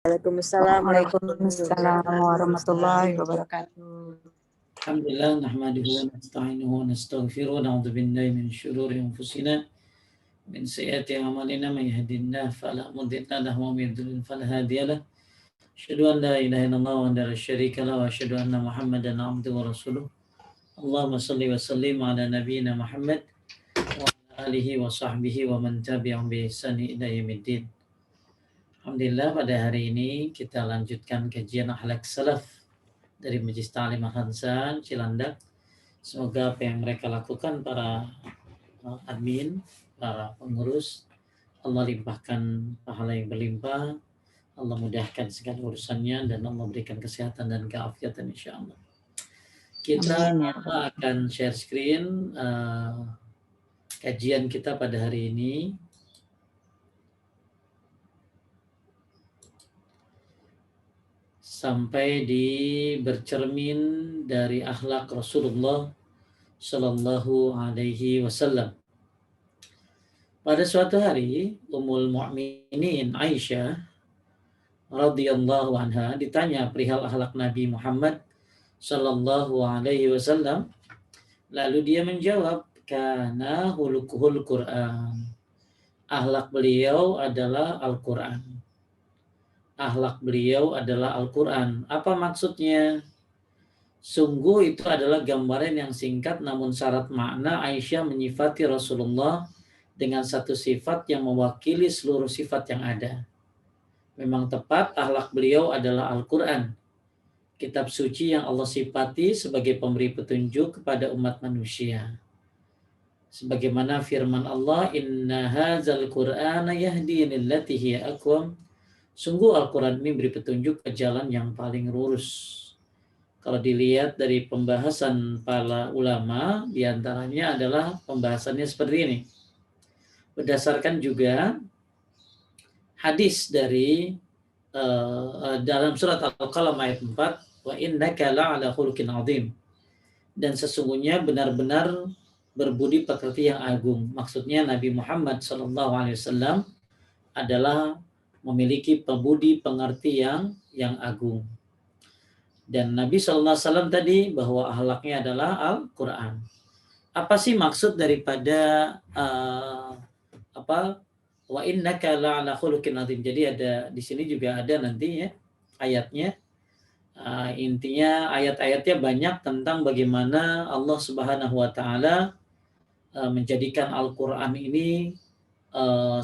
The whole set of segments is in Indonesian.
Waalaikumsalam Waalaikumsalam warahmatullahi wabarakatuh. Alhamdulillah, nahmaduhu wa nasta'inuhu wa nastaghfiruh wa na'udzu billahi min syururi anfusina min sayyiati a'malina may yahdihillahu fala mudilla lahu wa may yudlil fala hadiya lahu. Asyhadu an la ilaha illallah wa la syarika lahu wa asyhadu anna Muhammadan 'abduhu wa rasuluh. Allahumma shalli wa sallim ala nabiyyina Muhammad wa ala alihi wa sahbihi wa man tabi'ahum bi ihsani ila yaumiddin. Alhamdulillah, pada hari ini kita lanjutkan kajian akhlak salaf dari Majelis Ta'lim Al-Hansan Cilandak. Semoga apa yang mereka lakukan para admin, para pengurus, Allah limpahkan pahala yang berlimpah, Allah mudahkan segala urusannya, dan Allah berikan kesehatan dan keafiatan insyaallah. Kita akan share screen kajian kita pada hari ini. Sampai di bercermin dari akhlak Rasulullah Shallallahu Alaihi Wasallam. Pada suatu hari, Ummul Mu'minin Aisyah radhiyallahu anha ditanya perihal akhlak Nabi Muhammad Shallallahu Alaihi Wasallam. Lalu dia menjawab, "Kana hulukuhul Quran." Akhlak beliau adalah Al-Quran. Akhlak beliau adalah Al-Quran. Apa maksudnya? Sungguh itu adalah gambaran yang singkat namun syarat makna. Aisyah menyifati Rasulullah dengan satu sifat yang mewakili seluruh sifat yang ada. Memang tepat, akhlak beliau adalah Al-Quran, kitab suci yang Allah sifati sebagai pemberi petunjuk kepada umat manusia. Sebagaimana firman Allah, "Inna hadzal Qur'ana yahdi lillati hiya aqwam." Sungguh Al-Quran ini beri petunjuk ke jalan yang paling lurus. Kalau dilihat dari pembahasan para ulama, diantaranya adalah pembahasannya seperti ini. Berdasarkan juga hadis dari dalam surat Al-Qalam ayat 4, "Wa innaka la'ala khuluqin 'adzim." Dan sesungguhnya benar-benar berbudi pekerti yang agung. Maksudnya Nabi Muhammad SAW adalah memiliki budi pengerti yang agung. Dan Nabi SAW tadi bahwa akhlaknya adalah Al-Quran. Apa sih maksud daripada wa innaka la'ala khuluqin 'adzim? Jadi ada di sini juga ada nanti ya ayatnya. Intinya ayat-ayatnya banyak tentang bagaimana Allah Subhanahu wa taala menjadikan Al-Quran ini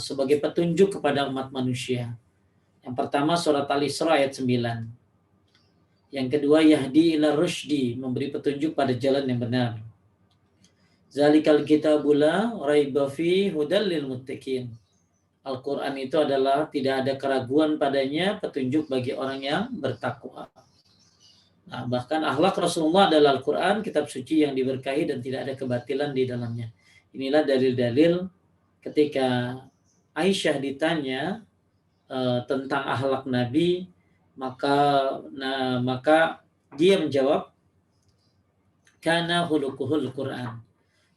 sebagai petunjuk kepada umat manusia. Yang pertama surat Al-Isra ayat 9. Yang kedua yahdi ila rusydi, memberi petunjuk pada jalan yang benar. Zalikal kitabul la raiba fi hudal lil muttaqin. Al-Quran itu adalah tidak ada keraguan padanya, petunjuk bagi orang yang bertakwa. Nah, bahkan akhlak Rasulullah adalah Al-Quran, kitab suci yang diberkahi dan tidak ada kebatilan di dalamnya. Inilah dalil-dalil ketika Aisyah ditanya tentang akhlak Nabi, maka dia menjawab, "Kana hulukuhul Quran."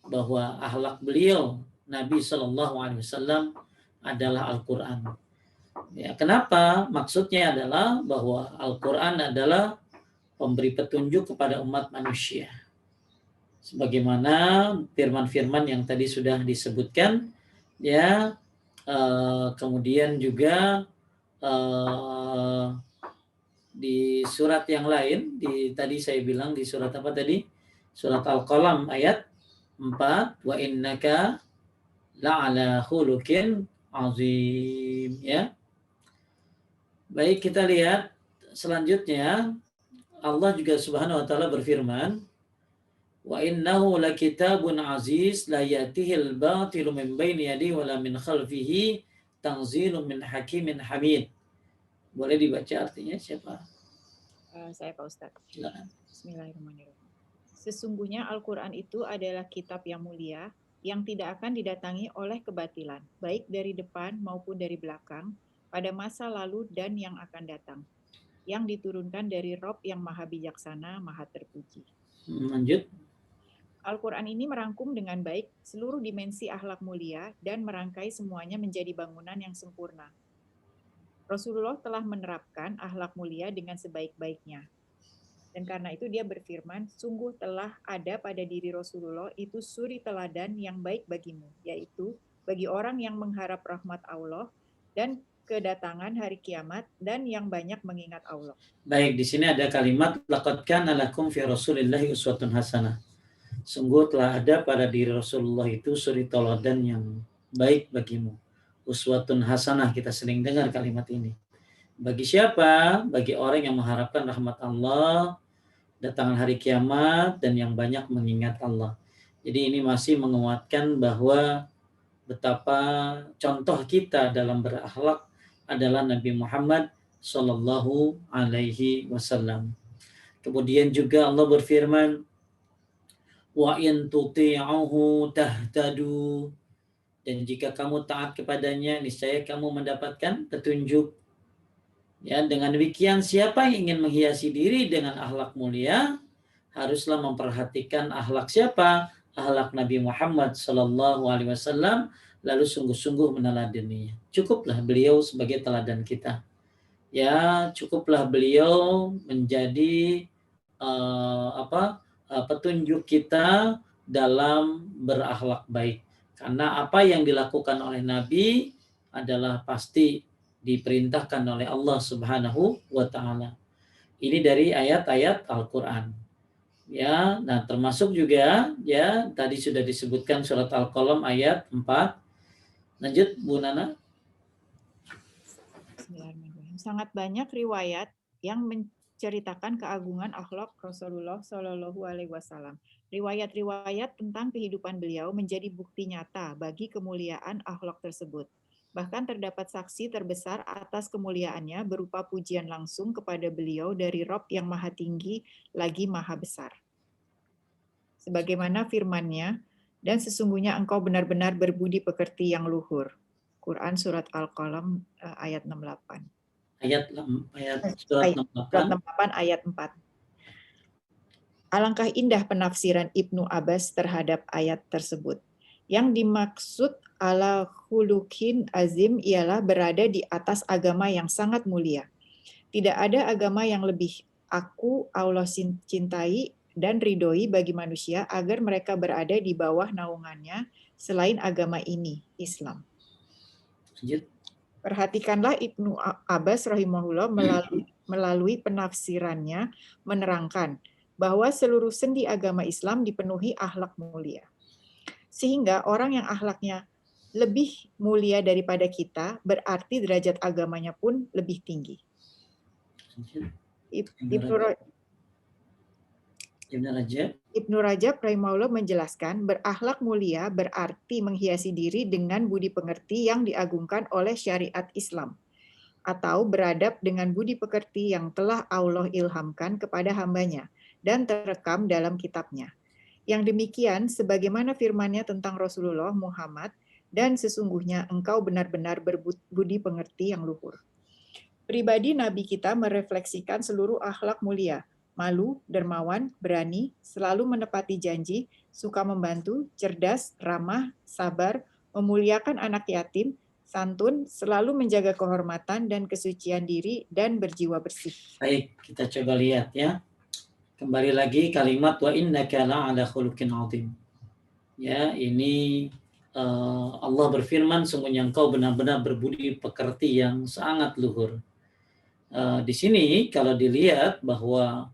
Bahwa akhlak beliau Nabi SAW adalah Al-Quran. Ya, kenapa? Maksudnya adalah bahwa Al-Quran adalah pemberi petunjuk kepada umat manusia. Sebagaimana firman-firman yang tadi sudah disebutkan, ya, kemudian juga di surat yang lain, tadi saya bilang di surat apa tadi? Surat Al-Qalam ayat 4, "Wa innaka la'ala khuluqin 'azim." Ya. Baik, kita lihat selanjutnya. Allah juga Subhanahu wa taala berfirman, "Wa innahu lakitabun aziz la yatihil batilu min baini yadihi wa la min khalfihi tanzilun min hakimin hamid." Boleh dibaca artinya siapa? Saya Pak Ustadz. Silakan. Bismillahirrahmanirrahim. Sesungguhnya Al-Quran itu adalah kitab yang mulia yang tidak akan didatangi oleh kebatilan, baik dari depan maupun dari belakang, pada masa lalu dan yang akan datang, yang diturunkan dari Rob yang maha bijaksana, maha terpuji. Lanjut. Al-Quran ini merangkum dengan baik seluruh dimensi akhlak mulia dan merangkai semuanya menjadi bangunan yang sempurna. Rasulullah telah menerapkan akhlak mulia dengan sebaik-baiknya. Dan karena itu dia berfirman, sungguh telah ada pada diri Rasulullah itu suri teladan yang baik bagimu, yaitu bagi orang yang mengharap rahmat Allah dan kedatangan hari kiamat dan yang banyak mengingat Allah. Baik, di sini ada kalimat laqad kana lakum fi Rasulillahi uswatun hasanah. Sungguh telah ada pada diri Rasulullah itu suri teladan yang baik bagimu. Uswatun hasanah, kita sering dengar kalimat ini. Bagi siapa? Bagi orang yang mengharapkan rahmat Allah, datangan hari kiamat, dan yang banyak mengingat Allah. Jadi ini masih menguatkan bahwa betapa contoh kita dalam berakhlak adalah Nabi Muhammad Sallallahu Alaihi Wasallam. Kemudian juga Allah berfirman, wa in tuti'uhu tahtadu, dan jika kamu taat kepadanya niscaya kamu mendapatkan petunjuk. Ya, dengan demikian siapa yang ingin menghiasi diri dengan akhlak mulia haruslah memperhatikan akhlak siapa? Akhlak Nabi Muhammad Sallallahu Alaihi Wasallam, lalu sungguh-sungguh meneladaninya. Cukuplah beliau sebagai teladan kita. Ya, cukuplah beliau menjadi petunjuk kita dalam berakhlak baik. Karena apa yang dilakukan oleh Nabi adalah pasti diperintahkan oleh Allah Subhanahu wa taala. Ini dari ayat-ayat Al-Qur'an. Ya, nah termasuk juga ya tadi sudah disebutkan surat Al-Qalam ayat 4. Lanjut Bu Nana. Sangat banyak riwayat yang menceritakan keagungan akhlak Rasulullah Shallallahu Alaihi Wasallam. Riwayat-riwayat tentang kehidupan beliau menjadi bukti nyata bagi kemuliaan akhlak tersebut. Bahkan terdapat saksi terbesar atas kemuliaannya berupa pujian langsung kepada beliau dari Rabb yang maha tinggi lagi maha besar. Sebagaimana firman-Nya, dan sesungguhnya engkau benar-benar berbudi pekerti yang luhur. Quran Surat Al-Qalam ayat 68. Surat 68 ayat 4. Alangkah indah penafsiran Ibnu Abbas terhadap ayat tersebut. Yang dimaksud ala khuluqin azim ialah berada di atas agama yang sangat mulia. Tidak ada agama yang lebih Allah cintai dan ridhoi bagi manusia agar mereka berada di bawah naungannya selain agama ini, Islam. Perhatikanlah Ibnu Abbas rahimahullah melalui penafsirannya menerangkan bahwa seluruh sendi agama Islam dipenuhi akhlak mulia. Sehingga orang yang akhlaknya lebih mulia daripada kita, berarti derajat agamanya pun lebih tinggi. Ibnu Rajab rahimahullah menjelaskan, berakhlak mulia berarti menghiasi diri dengan budi pengerti yang diagungkan oleh syariat Islam, atau beradab dengan budi pekerti yang telah Allah ilhamkan kepada hambanya dan terekam dalam kitabnya. Yang demikian, sebagaimana firman-Nya tentang Rasulullah Muhammad, dan sesungguhnya engkau benar-benar berbudi pengerti yang luhur. Pribadi Nabi kita merefleksikan seluruh akhlak mulia, malu, dermawan, berani, selalu menepati janji, suka membantu, cerdas, ramah, sabar, memuliakan anak yatim, santun, selalu menjaga kehormatan dan kesucian diri, dan berjiwa bersih. Baik, kita coba lihat ya. Kembali lagi kalimat wa innaka la'ala khuluqin 'azim. Ya, ini Allah berfirman, sungguhnya engkau benar-benar berbudi pekerti yang sangat luhur. Di sini kalau dilihat bahwa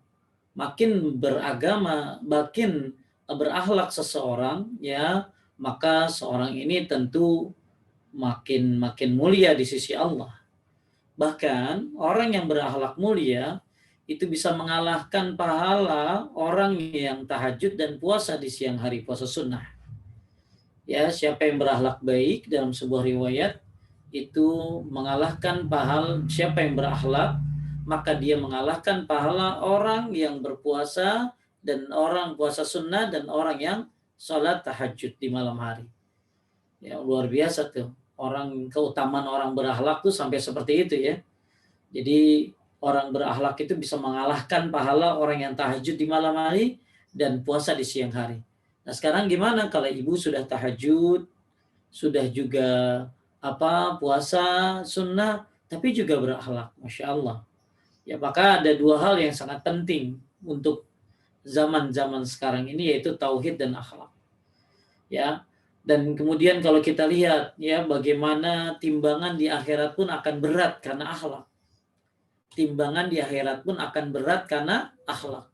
makin beragama, makin berakhlak seseorang, ya maka seorang ini tentu makin mulia di sisi Allah. Bahkan orang yang berakhlak mulia itu bisa mengalahkan pahala orang yang tahajud dan puasa di siang hari, puasa sunnah. Ya, siapa yang berakhlak baik dalam sebuah riwayat itu mengalahkan pahala, siapa yang berakhlak maka dia mengalahkan pahala orang yang berpuasa dan orang puasa sunnah dan orang yang sholat tahajud di malam hari. Ya, luar biasa tuh. Keutamaan orang berakhlak tuh sampai seperti itu ya. Jadi orang berakhlak itu bisa mengalahkan pahala orang yang tahajud di malam hari dan puasa di siang hari. Nah sekarang gimana kalau ibu sudah tahajud, sudah juga puasa sunnah, tapi juga berakhlak. Masya Allah. Ya, maka ada dua hal yang sangat penting untuk zaman-zaman sekarang ini, yaitu tauhid dan akhlak. Ya, dan kemudian kalau kita lihat ya bagaimana timbangan di akhirat pun akan berat karena akhlak. Timbangan di akhirat pun akan berat karena akhlak.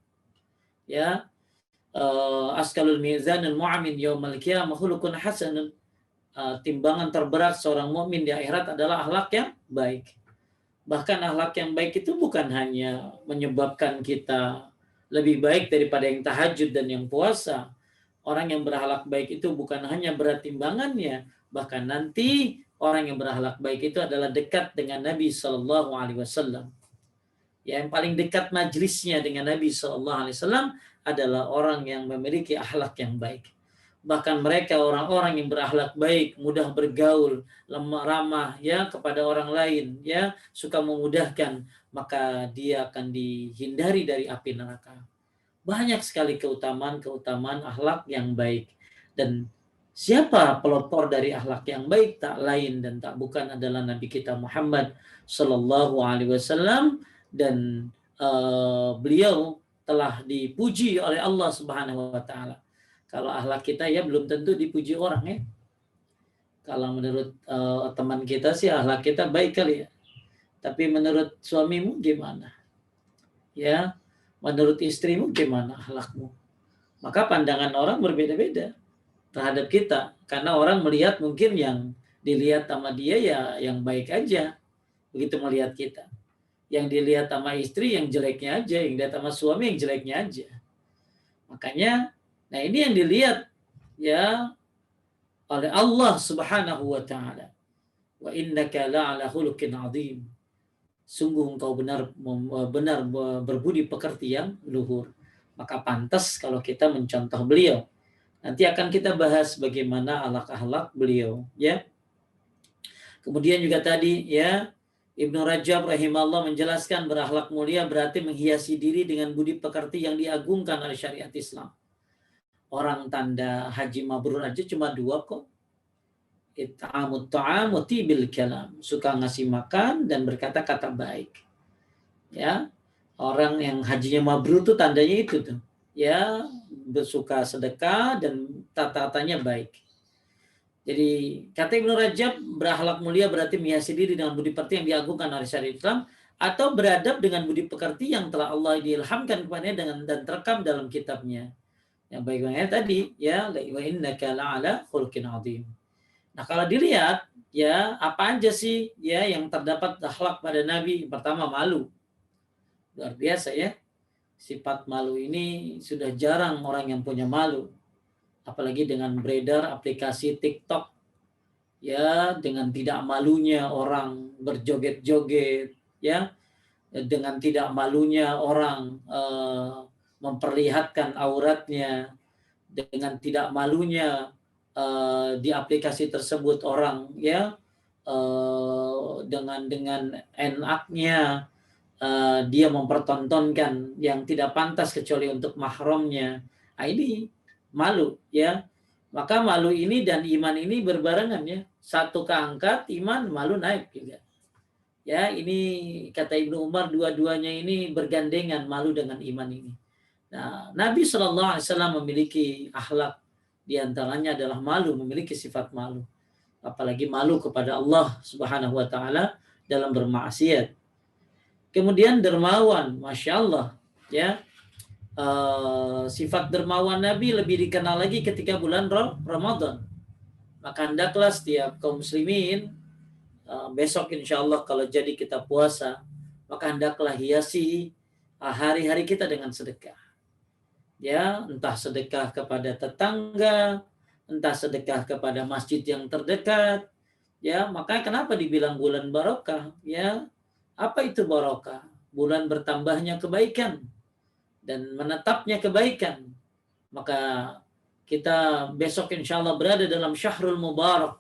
Ya, askalul mizanul mu'min yaumal qiyamah khuluqun hasanun. Timbangan terberat seorang mukmin di akhirat adalah akhlak yang baik. Bahkan akhlak yang baik itu bukan hanya menyebabkan kita lebih baik daripada yang tahajud dan yang puasa. Orang yang berakhlak baik itu bukan hanya berat timbangannya, bahkan nanti orang yang berakhlak baik itu adalah dekat dengan Nabi Shallallahu Alaihi Wasallam. Yang paling dekat majlisnya dengan Nabi Shallallahu Alaihi Wasallam adalah orang yang memiliki akhlak yang baik. Bahkan mereka orang-orang yang berakhlak baik, mudah bergaul, lemah ramah ya kepada orang lain, ya suka memudahkan, maka dia akan dihindari dari api neraka. Banyak sekali keutamaan-keutamaan akhlak yang baik. Dan siapa pelopor dari akhlak yang baik? Tak lain dan tak bukan adalah Nabi kita Muhammad Sallallahu Alaihi Wasallam, dan beliau telah dipuji oleh Allah Subhanahu Wa Taala. Kalau akhlak kita ya belum tentu dipuji orang ya. Kalau menurut teman kita sih akhlak kita baik kali ya. Tapi menurut suamimu gimana? Ya, menurut istrimu gimana akhlakmu? Maka pandangan orang berbeda-beda terhadap kita. Karena orang melihat mungkin yang dilihat sama dia ya yang baik aja. Begitu melihat kita. Yang dilihat sama istri yang jeleknya aja. Yang dilihat sama suami yang jeleknya aja. Makanya nah ini yang dilihat ya oleh Allah Subhanahu wa taala. Wa innaka la'ala khuluqin 'adzim. Sungguh engkau benar berbudi pekerti yang luhur. Maka pantas kalau kita mencontoh beliau. Nanti akan kita bahas bagaimana akhlak-akhlak beliau ya. Kemudian juga tadi ya Ibnu Rajab rahimahullah menjelaskan berakhlak mulia berarti menghiasi diri dengan budi pekerti yang diagungkan oleh syariat Islam. Orang tanda haji mabrur aja cuma 2 kok. It'amut ta'am wa tibil kalam. Suka ngasih makan dan berkata-kata baik. Ya. Orang yang hajinya mabrur tuh tandanya itu tuh. Ya, bersuka sedekah dan tata-tatanya baik. Jadi kata Ibnu Rajab, berakhlak mulia berarti menghiasi diri dengan budi pekerti yang diagungkan oleh syariat Islam, atau beradab dengan budi pekerti yang telah Allah diilhamkan kepadanya dan terekam dalam kitabnya. Yang baik-baiknya tadi ya wa innaka la'ala khuluqin 'adzim. Nah, kalau dilihat ya apa aja sih ya yang terdapat akhlak pada Nabi? Pertama, malu. Luar biasa ya. Sifat malu ini sudah jarang orang yang punya malu. Apalagi dengan beredar aplikasi TikTok. Ya, dengan tidak malunya orang berjoget-joget ya. Dengan tidak malunya orang memperlihatkan auratnya, dengan tidak malunya di aplikasi tersebut orang ya dengan enaknya dia mempertontonkan yang tidak pantas kecuali untuk mahramnya. Nah, ini malu ya. Maka malu ini dan iman ini berbarengan ya. Satu keangkat, iman, malu naik juga. Ya, ini kata Ibnu Umar dua-duanya ini bergandengan, malu dengan iman ini. Nah, Nabi Shallallahu Alaihi Wasallam memiliki akhlak, diantaranya adalah malu, memiliki sifat malu. Apalagi malu kepada Allah Subhanahu Wa Taala dalam bermaksiat. Kemudian dermawan, masya Allah, ya. Sifat dermawan Nabi lebih dikenal lagi ketika bulan Ramadan. Maka hendaklah setiap kaum muslimin besok insya Allah kalau jadi kita puasa, maka hendaklah hiasi hari-hari kita dengan sedekah. Ya, entah sedekah kepada tetangga, entah sedekah kepada masjid yang terdekat. Ya, maka kenapa dibilang bulan barokah? Ya, apa itu barokah? Bulan bertambahnya kebaikan dan menetapnya kebaikan. Maka kita besok insya Allah berada dalam Syahrul Mubarak.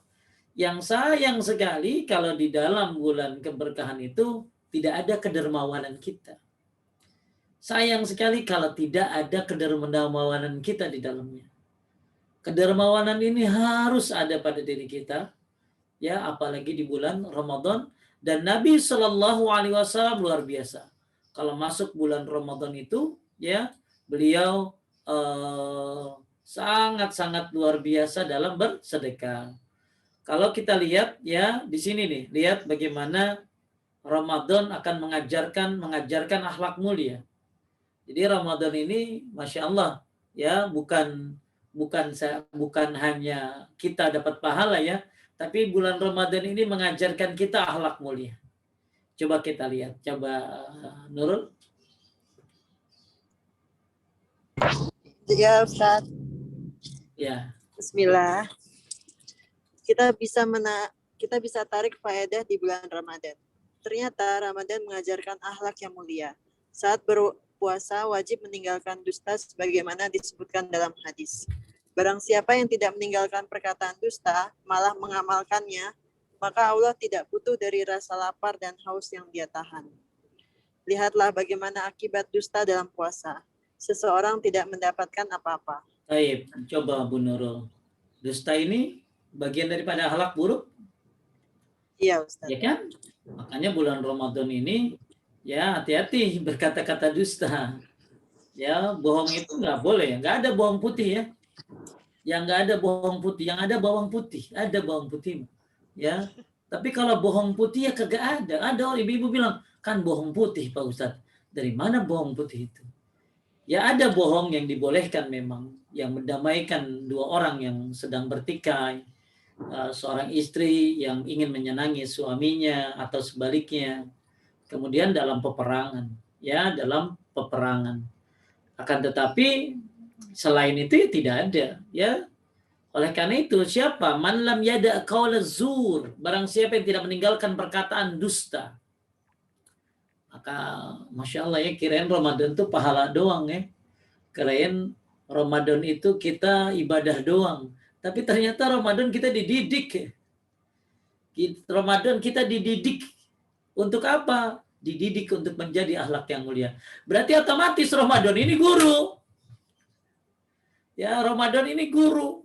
Yang sayang sekali kalau di dalam bulan keberkahan itu tidak ada kedermawanan kita. Sayang sekali kalau tidak ada kedermawanan kita di dalamnya. Kedermawanan ini harus ada pada diri kita. Ya, apalagi di bulan Ramadan, Dan Nabi Shallallahu Alaihi Wasallam luar biasa. Kalau masuk bulan Ramadan itu, ya beliau sangat-sangat luar biasa dalam bersedekah. Kalau kita lihat ya di sini nih, lihat bagaimana Ramadan akan mengajarkan akhlak mulia. Jadi Ramadan ini, masya Allah, ya bukan hanya kita dapat pahala ya, tapi bulan Ramadan ini mengajarkan kita akhlak mulia. Coba kita lihat, coba Nurul. Ya Ustaz. Ya. Bismillah. Kita bisa tarik faedah di bulan Ramadan. Ternyata Ramadan mengajarkan akhlak yang mulia. Saat berpuasa wajib meninggalkan dusta sebagaimana disebutkan dalam hadis. Barang siapa yang tidak meninggalkan perkataan dusta, malah mengamalkannya, maka Allah tidak butuh dari rasa lapar dan haus yang dia tahan. Lihatlah bagaimana akibat dusta dalam puasa. Seseorang tidak mendapatkan apa-apa. Baik, coba Bu Nurul. Dusta ini bagian daripada akhlak buruk? Iya, Ustaz. Ya kan? Makanya bulan Ramadan ini ya hati-hati berkata-kata dusta. Ya, bohong itu nggak boleh. Nggak ada bohong putih ya. Yang nggak ada bohong putih, yang ada bawang putih. Ada bawang putih. Ya. Tapi kalau bohong putih ya kagak ada. Ada orang ibu-ibu bilang, kan bohong putih Pak Ustadz. Dari mana bohong putih itu? Ya ada bohong yang dibolehkan memang. Yang mendamaikan dua orang yang sedang bertikai. Seorang istri yang ingin menyenangi suaminya atau sebaliknya. Kemudian dalam peperangan. Ya, dalam peperangan. Akan tetapi selain itu ya tidak ada, ya. Oleh karena itu siapa? Man lam yada' qaula zur, barang siapa yang tidak meninggalkan perkataan dusta. Maka Masya Allah ya, kirain Ramadan itu pahala doang ya. Kirain Ramadan itu kita ibadah doang. Tapi ternyata Ramadan kita dididik ya. Ramadan kita dididik untuk apa? Dididik untuk menjadi akhlak yang mulia. Berarti otomatis Ramadan ini guru. Ya, Ramadan ini guru.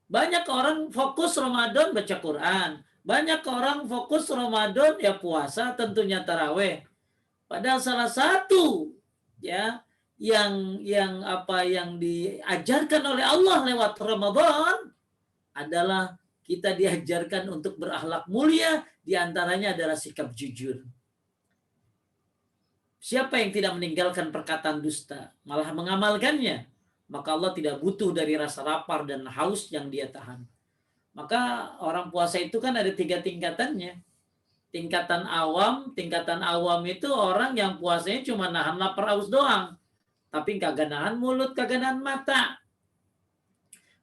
Banyak orang fokus Ramadan baca Quran. Banyak orang fokus Ramadan ya puasa, tentunya taraweh. Padahal salah satu ya yang diajarkan oleh Allah lewat Ramadan adalah kita diajarkan untuk berakhlak mulia, diantaranya adalah sikap jujur. Siapa yang tidak meninggalkan perkataan dusta, malah mengamalkannya, maka Allah tidak butuh dari rasa lapar dan haus yang dia tahan. Maka orang puasa itu kan ada 3 tingkatannya. Tingkatan awam itu orang yang puasanya cuma nahan lapar haus doang. Tapi kagak nahan mulut, kagak nahan mata.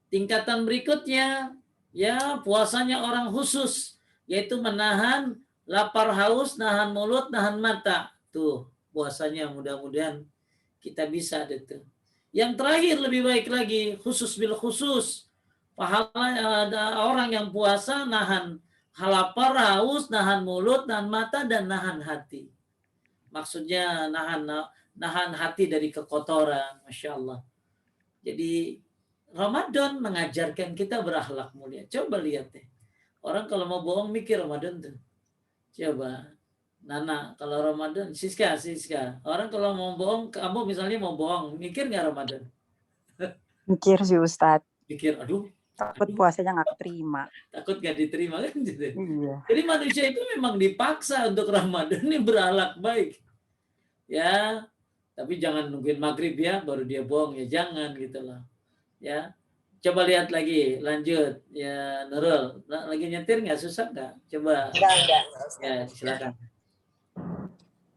Tingkatan berikutnya, ya puasanya orang khusus. Yaitu menahan lapar haus, nahan mulut, nahan mata. Tuh puasanya mudah-mudahan kita bisa itu. Yang terakhir lebih baik lagi, khusus bil khusus. Pahala ada orang yang puasa nahan lapar, haus, nahan mulut, nahan mata, dan nahan hati. Maksudnya nahan hati dari kekotoran, Masya Allah. Jadi Ramadan mengajarkan kita berakhlak mulia. Coba lihat deh. Orang kalau mau bohong mikir Ramadan tuh. Coba. Nana, kalau Ramadan, Siska. Orang kalau mau bohong, kamu misalnya mau bohong, mikir nggak Ramadan? Mikir sih Ustadz. Mikir, aduh. Takut puasanya nggak terima. Takut nggak diterima kan? Gitu. Iya. Jadi manusia itu memang dipaksa untuk Ramadan ini berakhlak baik. Ya, tapi jangan nungguin maghrib ya, baru dia bohong ya, jangan gitu loh. Ya, coba lihat lagi, lanjut. Ya, Nurul, lagi nyetir nggak, susah nggak? Coba. Enggak. Ya, silakan.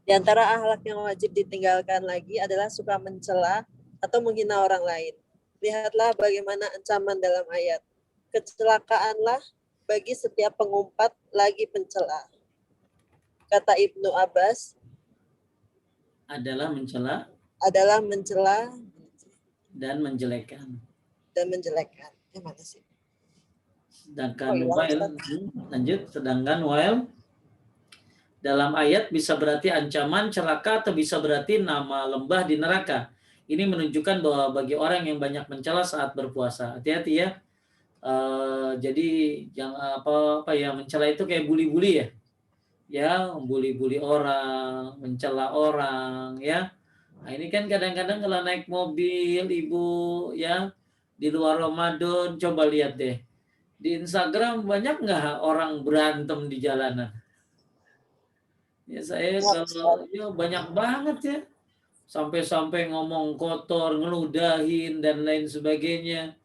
Di antara akhlak yang wajib ditinggalkan lagi adalah suka mencela atau menghina orang lain. Lihatlah bagaimana ancaman dalam ayat. Kecelakaanlah bagi setiap pengumpat lagi pencela. Kata Ibnu Abbas, Adalah mencela dan menjelekkan. Yang mana sih? Sedangkan while dalam ayat bisa berarti ancaman, celaka, atau bisa berarti nama lembah di neraka. Ini menunjukkan bahwa bagi orang yang banyak mencela saat berpuasa, hati-hati ya. Jadi jangan apa ya, mencela itu kayak bully-bully ya. ya, membuli-buli orang, mencela orang, ya. Nah, ini kan kadang-kadang kalau naik mobil ibu, ya, di luar Ramadan, coba lihat deh. Di Instagram banyak nggak orang berantem di jalanan? Ya saya kalau ya banyak banget ya. Sampai-sampai ngomong kotor, ngeludahin dan lain sebagainya.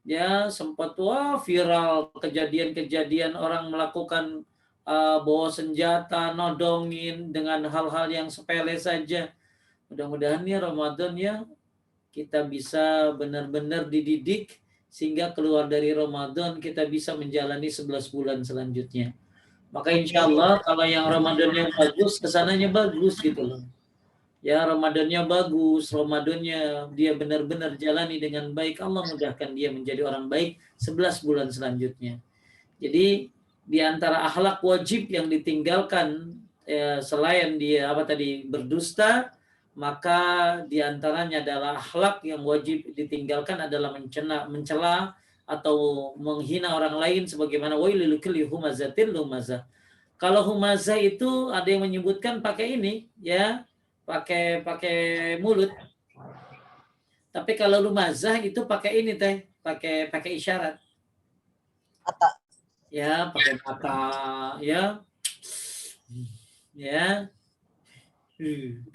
Ya sempat viral kejadian-kejadian orang melakukan bawa senjata, nodongin dengan hal-hal yang sepele saja. Mudah-mudahan ya Ramadan ya kita bisa benar-benar dididik sehingga keluar dari Ramadan kita bisa menjalani 11 bulan selanjutnya. Maka insya Allah kalau yang Ramadannya bagus, kesananya bagus gitu loh. Ya Ramadannya bagus, Ramadannya dia benar-benar jalani dengan baik, Allah mudahkan dia menjadi orang baik 11 bulan selanjutnya. Jadi di antara akhlak wajib yang ditinggalkan selain dia berdusta, maka di antaranya adalah akhlak yang wajib ditinggalkan adalah mencela atau menghina orang lain sebagaimana wailul likulli humazatin lumazah. Kalau humazah itu ada yang menyebutkan pakai ini ya, pakai mulut. Tapi kalau lumazah itu pakai ini teh, pakai isyarat. Mata. Ya, pakai mata, ya. Ya.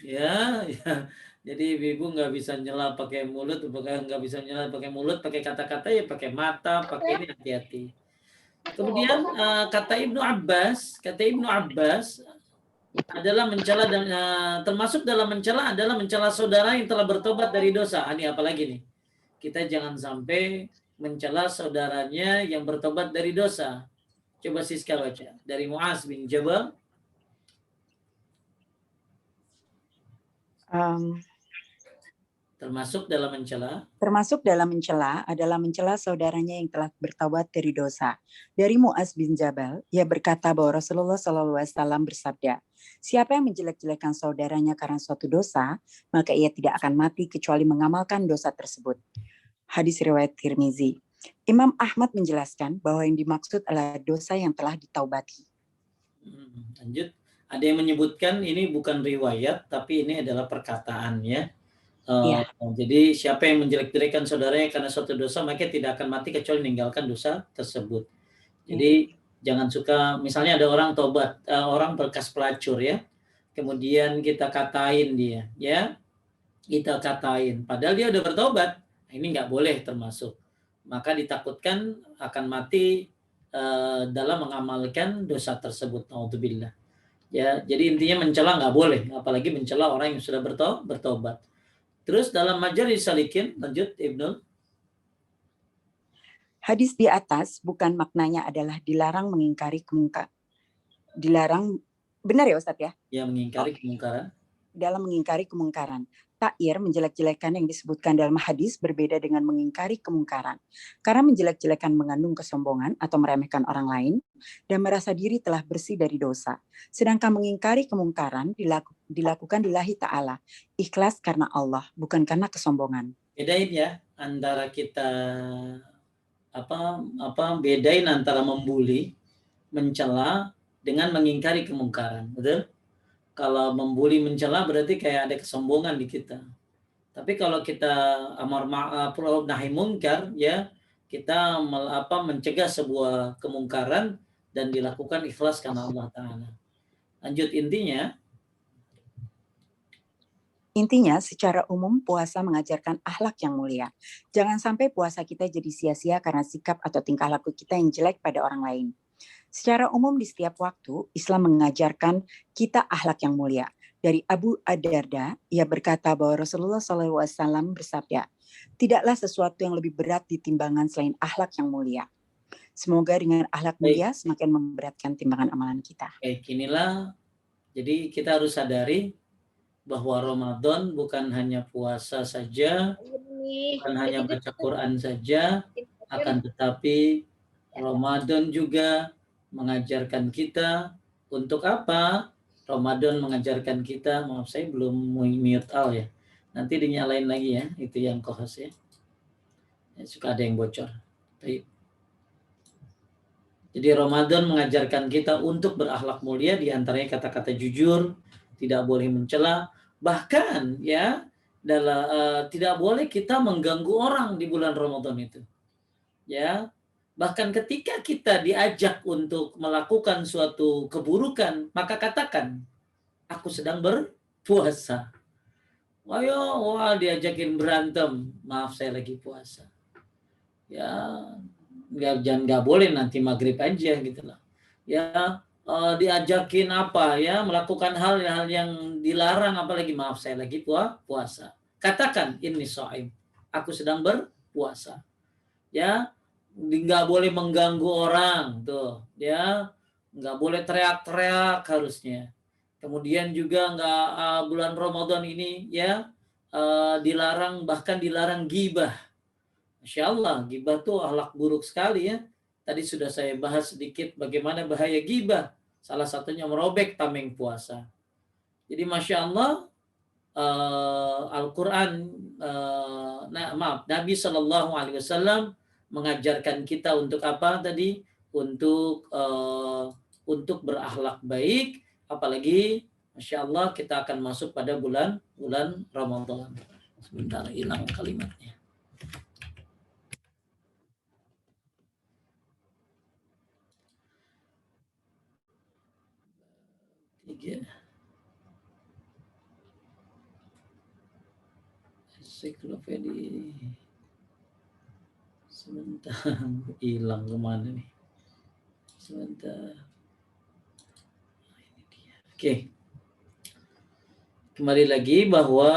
Ya, ya. Jadi ibu nggak bisa nyela pakai mulut, nggak bisa nyela pakai mulut, pakai kata-kata ya pakai mata, pakai ini hati-hati. Kemudian kata Ibnu Abbas adalah mencela dan termasuk dalam mencela adalah mencela saudara yang telah bertobat dari dosa. Ini apalagi nih? Kita jangan sampai mencela saudaranya yang bertobat dari dosa. Coba Siska baca dari Muaz bin Jabal. Termasuk dalam mencela adalah mencela saudaranya yang telah bertaubat dari dosa. Dari Muaz bin Jabal, ia berkata bahwa Rasulullah SAW bersabda, siapa yang menjelek-jelekan saudaranya karena suatu dosa, maka ia tidak akan mati kecuali mengamalkan dosa tersebut. Hadis riwayat Tirmizi. Imam Ahmad menjelaskan bahwa yang dimaksud adalah dosa yang telah ditaubati. Lanjut. Ada yang menyebutkan ini bukan riwayat, tapi ini adalah perkataan ya. Jadi siapa yang menjelek-jelekan saudaranya karena suatu dosa, maka tidak akan mati kecuali meninggalkan dosa tersebut. Jadi jangan suka, misalnya ada orang tobat, orang bekas pelacur ya, kemudian kita katain dia, ya, kita katain, padahal dia udah bertobat, ini nggak boleh termasuk. Maka ditakutkan akan mati dalam mengamalkan dosa tersebut. Naudzubillah. Ya, jadi intinya mencela nggak boleh, apalagi mencela orang yang sudah bertobat. Terus dalam Majalis Salikin, lanjut Ibnu. Hadis di atas bukan maknanya adalah dilarang mengingkari kemungkaran. Dilarang, benar ya Ustadz ya? Ya, mengingkari kemungkaran. Dalam mengingkari kemungkaran. Ta'ir menjelek-jelekan yang disebutkan dalam hadis berbeda dengan mengingkari kemungkaran. Karena menjelek-jelekan mengandung kesombongan atau meremehkan orang lain dan merasa diri telah bersih dari dosa. Sedangkan mengingkari kemungkaran dilakukan lillahi ta'ala. Ikhlas karena Allah, bukan karena kesombongan. Bedain ya antara kita bedain antara membuli, mencela dengan mengingkari kemungkaran, betul? Kalau membuli mencela berarti kayak ada kesombongan di kita. Tapi kalau kita amar ma'ruf nahi munkar ya, kita mencegah sebuah kemungkaran dan dilakukan ikhlas karena Allah Ta'ala. Lanjut Intinya, secara umum puasa mengajarkan akhlak yang mulia. Jangan sampai puasa kita jadi sia-sia karena sikap atau tingkah laku kita yang jelek pada orang lain. Secara umum di setiap waktu, Islam mengajarkan kita akhlak yang mulia. Dari Abu Ad-Darda, ia berkata bahwa Rasulullah SAW bersabda, tidaklah sesuatu yang lebih berat di timbangan selain akhlak yang mulia. Semoga dengan akhlak mulia semakin memberatkan timbangan amalan kita. Baik, inilah, jadi kita harus sadari bahwa Ramadan bukan hanya puasa saja, bukan hanya baca Quran saja, akan tetapi Ramadan juga mengajarkan kita untuk apa? Ramadan mengajarkan kita, maaf saya belum mute all ya. Nanti dinyalain lagi ya, itu yang co-host ya. Suka ada yang bocor. Baik. Jadi Ramadan mengajarkan kita untuk berakhlak mulia, di antaranya kata-kata jujur, tidak boleh mencela, bahkan ya tidak boleh kita mengganggu orang di bulan Ramadan itu. Ya, bahkan ketika kita diajak untuk melakukan suatu keburukan, maka katakan, aku sedang berpuasa. Wah, diajakin berantem, maaf saya lagi puasa. Ya, nggak boleh nanti maghrib aja gitu lah. Ya, diajakin apa ya, melakukan hal yang dilarang, apalagi maaf saya lagi puasa. Katakan ini shaim, aku sedang berpuasa. Ya, nggak boleh mengganggu orang tuh, ya, nggak boleh teriak-teriak harusnya. Kemudian juga nggak bulan Ramadan ini ya bahkan dilarang gibah. Masya Allah, gibah tuh akhlak buruk sekali ya. Tadi sudah saya bahas sedikit bagaimana bahaya gibah. Salah satunya merobek tameng puasa. Jadi Masya Allah, Al-Quran, Nabi Shallallahu Alaihi Wasallam mengajarkan kita untuk apa tadi? Untuk berakhlak baik, apalagi Masya Allah kita akan masuk pada bulan Ramadan. Sebentar, hilang kalimatnya. Ensiklopedia sebentar, hilang kemana nih, sebentar. Ini dia. Oke, kembali lagi bahwa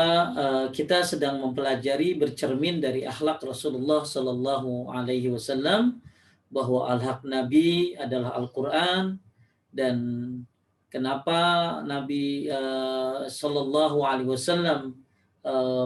kita sedang mempelajari bercermin dari akhlak Rasulullah Sallallahu Alaihi Wasallam, bahwa akhlak Nabi adalah Al-Quran, dan kenapa Nabi Sallallahu Alaihi Wasallam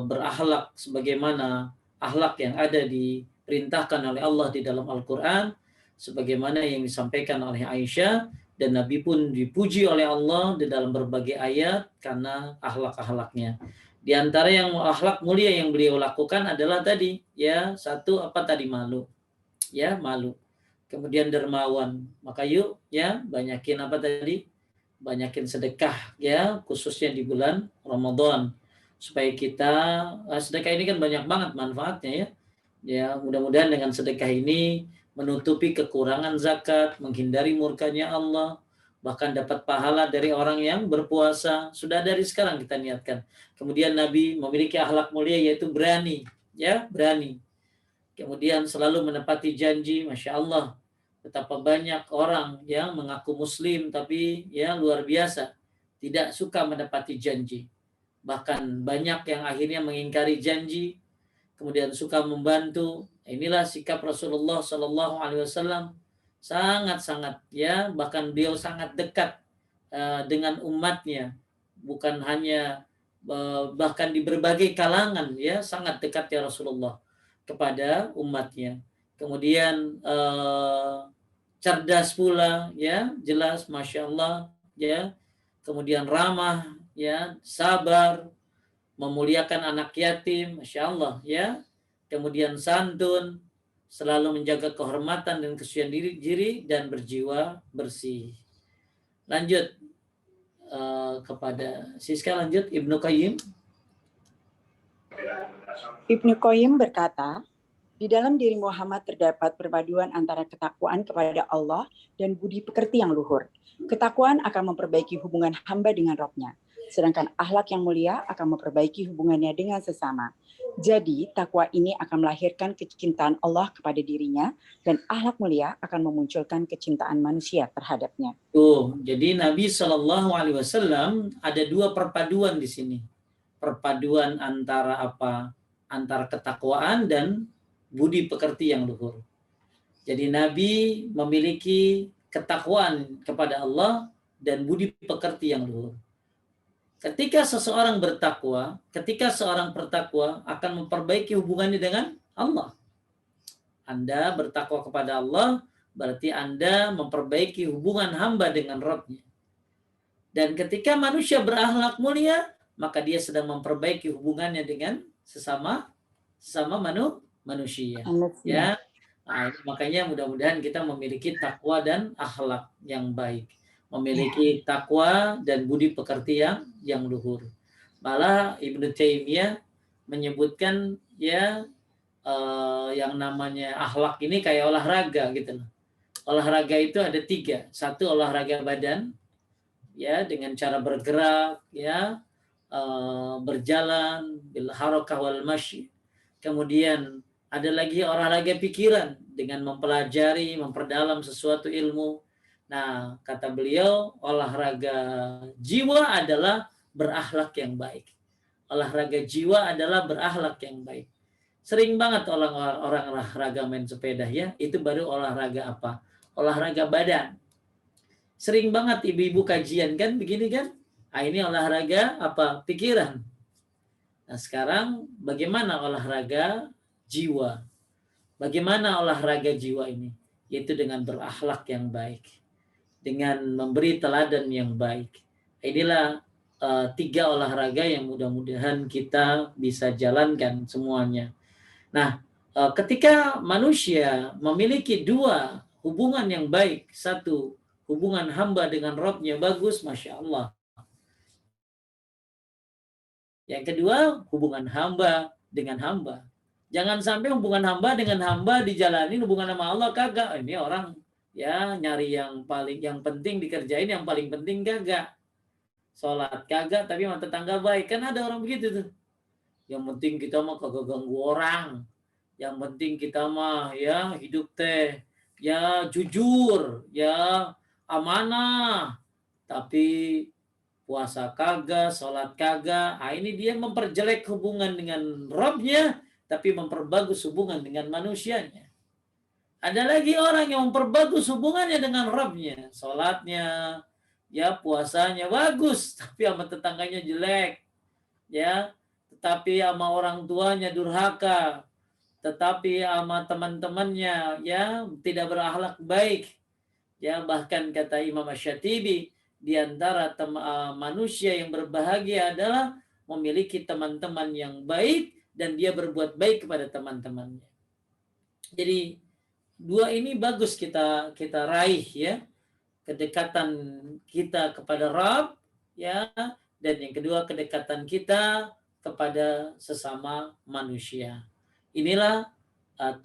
berakhlak sebagaimana akhlak yang ada diperintahkan oleh Allah di dalam Al-Quran, sebagaimana yang disampaikan oleh Aisyah, dan Nabi pun dipuji oleh Allah di dalam berbagai ayat karena akhlak-akhlaknya. Di antara yang akhlak mulia yang beliau lakukan adalah tadi, ya, satu apa tadi, malu, ya, malu. Kemudian dermawan. Maka yuk, ya, banyakin apa tadi? Banyakin sedekah, ya, khususnya di bulan Ramadan. Supaya kita, sedekah ini kan banyak banget manfaatnya ya. Ya, mudah-mudahan dengan sedekah ini menutupi kekurangan zakat, menghindari murkanya Allah, bahkan dapat pahala dari orang yang berpuasa. Sudah dari sekarang kita niatkan. Kemudian Nabi memiliki akhlak mulia yaitu berani, ya, berani. Kemudian selalu menepati janji, Masya Allah. Betapa banyak orang yang mengaku muslim tapi ya luar biasa, tidak suka menepati janji. Bahkan banyak yang akhirnya mengingkari janji, kemudian suka membantu. Inilah sikap Rasulullah Sallallahu Alaihi Wasallam, sangat-sangat, ya, bahkan beliau sangat dekat dengan umatnya, bukan hanya bahkan di berbagai kalangan, ya, sangat dekat ya Rasulullah kepada umatnya. Kemudian cerdas pula, ya, jelas, Masya Allah, ya. Kemudian ramah, ya, sabar, memuliakan anak yatim, Masya Allah, ya. Kemudian santun, selalu menjaga kehormatan dan kesucian diri dan berjiwa bersih. Lanjut kepada Siska, lanjut Ibnu Qayyim. Ibnu Qayyim berkata, di dalam diri Muhammad terdapat perpaduan antara ketakwaan kepada Allah dan budi pekerti yang luhur. Ketakwaan akan memperbaiki hubungan hamba dengan Rabb-nya, sedangkan akhlak yang mulia akan memperbaiki hubungannya dengan sesama. Jadi, takwa ini akan melahirkan kecintaan Allah kepada dirinya, dan akhlak mulia akan memunculkan kecintaan manusia terhadapnya. Jadi Nabi Shallallahu Alaihi Wasallam ada dua perpaduan di sini. Perpaduan antara apa? Antara ketakwaan dan budi pekerti yang luhur. Jadi Nabi memiliki ketakwaan kepada Allah dan budi pekerti yang luhur. Ketika seseorang bertakwa, ketika seorang bertakwa akan memperbaiki hubungannya dengan Allah. Anda bertakwa kepada Allah, berarti Anda memperbaiki hubungan hamba dengan Rabb-nya. Dan ketika manusia berakhlak mulia, maka dia sedang memperbaiki hubungannya dengan sesama manusia. Ya, Nah, makanya mudah-mudahan kita memiliki takwa dan akhlak yang baik, memiliki takwa dan budi pekerti yang luhur. Malah Ibnu Taimiyah menyebutkan ya yang namanya akhlak ini kayak olahraga gitu loh. Olahraga itu ada 3. Satu olahraga badan, ya dengan cara bergerak, ya berjalan, bil harakah wal masyi. Kemudian ada lagi olahraga pikiran dengan mempelajari, memperdalam sesuatu ilmu. Nah, kata beliau, olahraga jiwa adalah berakhlak yang baik. Olahraga jiwa adalah berakhlak yang baik. Sering banget orang olahraga main sepeda ya, itu baru olahraga apa? Olahraga badan. Sering banget ibu-ibu kajian kan begini kan? Nah, ini olahraga apa? Pikiran. Nah, sekarang bagaimana olahraga jiwa? Bagaimana olahraga jiwa ini? Yaitu dengan berakhlak yang baik, dengan memberi teladan yang baik. Inilah 3 olahraga yang mudah-mudahan kita bisa jalankan semuanya. Nah, ketika manusia memiliki 2 hubungan yang baik, satu hubungan hamba dengan Rabb-nya bagus, Masya Allah. Yang kedua, hubungan hamba dengan hamba. Jangan sampai hubungan hamba dengan hamba dijalani hubungan sama Allah kagak. Ini orang ya nyari yang penting dikerjain, yang paling penting kagak. Sholat kagak, tapi sama tetangga baik. Kan ada orang begitu tuh. Yang penting kita mah kagak ganggu orang. Yang penting kita mah ya hidup teh ya jujur, ya amanah. Tapi puasa kagak, sholat kagak. Nah, ini dia memperjelek hubungan dengan Rabb-nya, tapi memperbagus hubungan dengan manusianya. Ada lagi orang yang memperbagus hubungannya dengan Rabb-nya. Sholatnya, ya puasanya bagus, tapi sama tetangganya jelek. Ya, tetapi sama orang tuanya durhaka. Tetapi sama teman-temannya ya tidak berakhlak baik. Ya, bahkan kata Imam Asy-Syatibi, di antara manusia yang berbahagia adalah memiliki teman-teman yang baik dan dia berbuat baik kepada teman-temannya. Jadi 2 ini bagus kita raih ya, kedekatan kita kepada Rabb ya, dan yang kedua kedekatan kita kepada sesama manusia. Inilah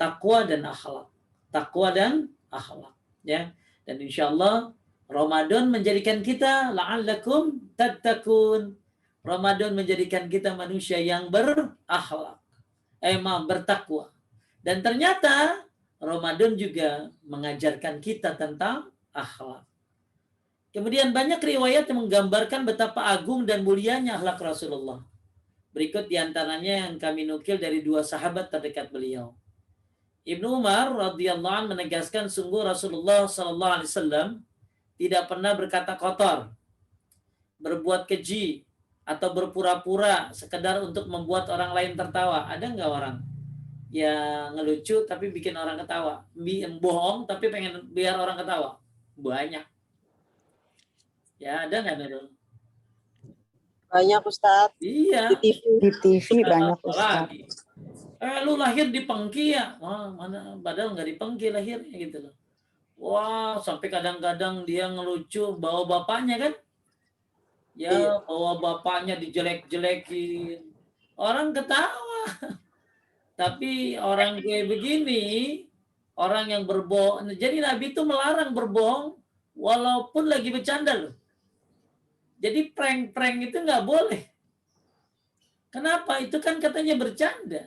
takwa dan akhlak. Takwa dan akhlak ya. Dan insyaallah Ramadan menjadikan kita la'allakum tattaqun. Ramadan menjadikan kita manusia yang berakhlak, bertakwa. Dan ternyata Ramadan juga mengajarkan kita tentang akhlak. Kemudian banyak riwayat yang menggambarkan betapa agung dan mulianya akhlak Rasulullah. Berikut diantaranya yang kami nukil dari 2 sahabat terdekat beliau. Ibnu Umar radhiyallahu anhu menegaskan sungguh Rasulullah sallallahu alaihi wasallam tidak pernah berkata kotor, berbuat keji, atau berpura-pura sekedar untuk membuat orang lain tertawa. Ada nggak orang yang ngelucu tapi bikin orang ketawa? Bohong tapi pengen biar orang ketawa? Banyak. Ya, ada nggak Nurul? Banyak Ustadz. Iya. Di TV. Di TV banyak Ustaz. Lu lahir di Pengki ya? Wah, mana padahal nggak di Pengki lahirnya gitu loh. Wah, sampai kadang-kadang dia ngelucu bawa bapaknya kan? Ya, bawa bapaknya dijelek-jelekin. Orang ketawa. Tapi orang kayak begini, orang yang berbohong. Jadi Nabi itu melarang berbohong walaupun lagi bercanda loh. Jadi prank-prank itu nggak boleh. Kenapa? Itu kan katanya bercanda.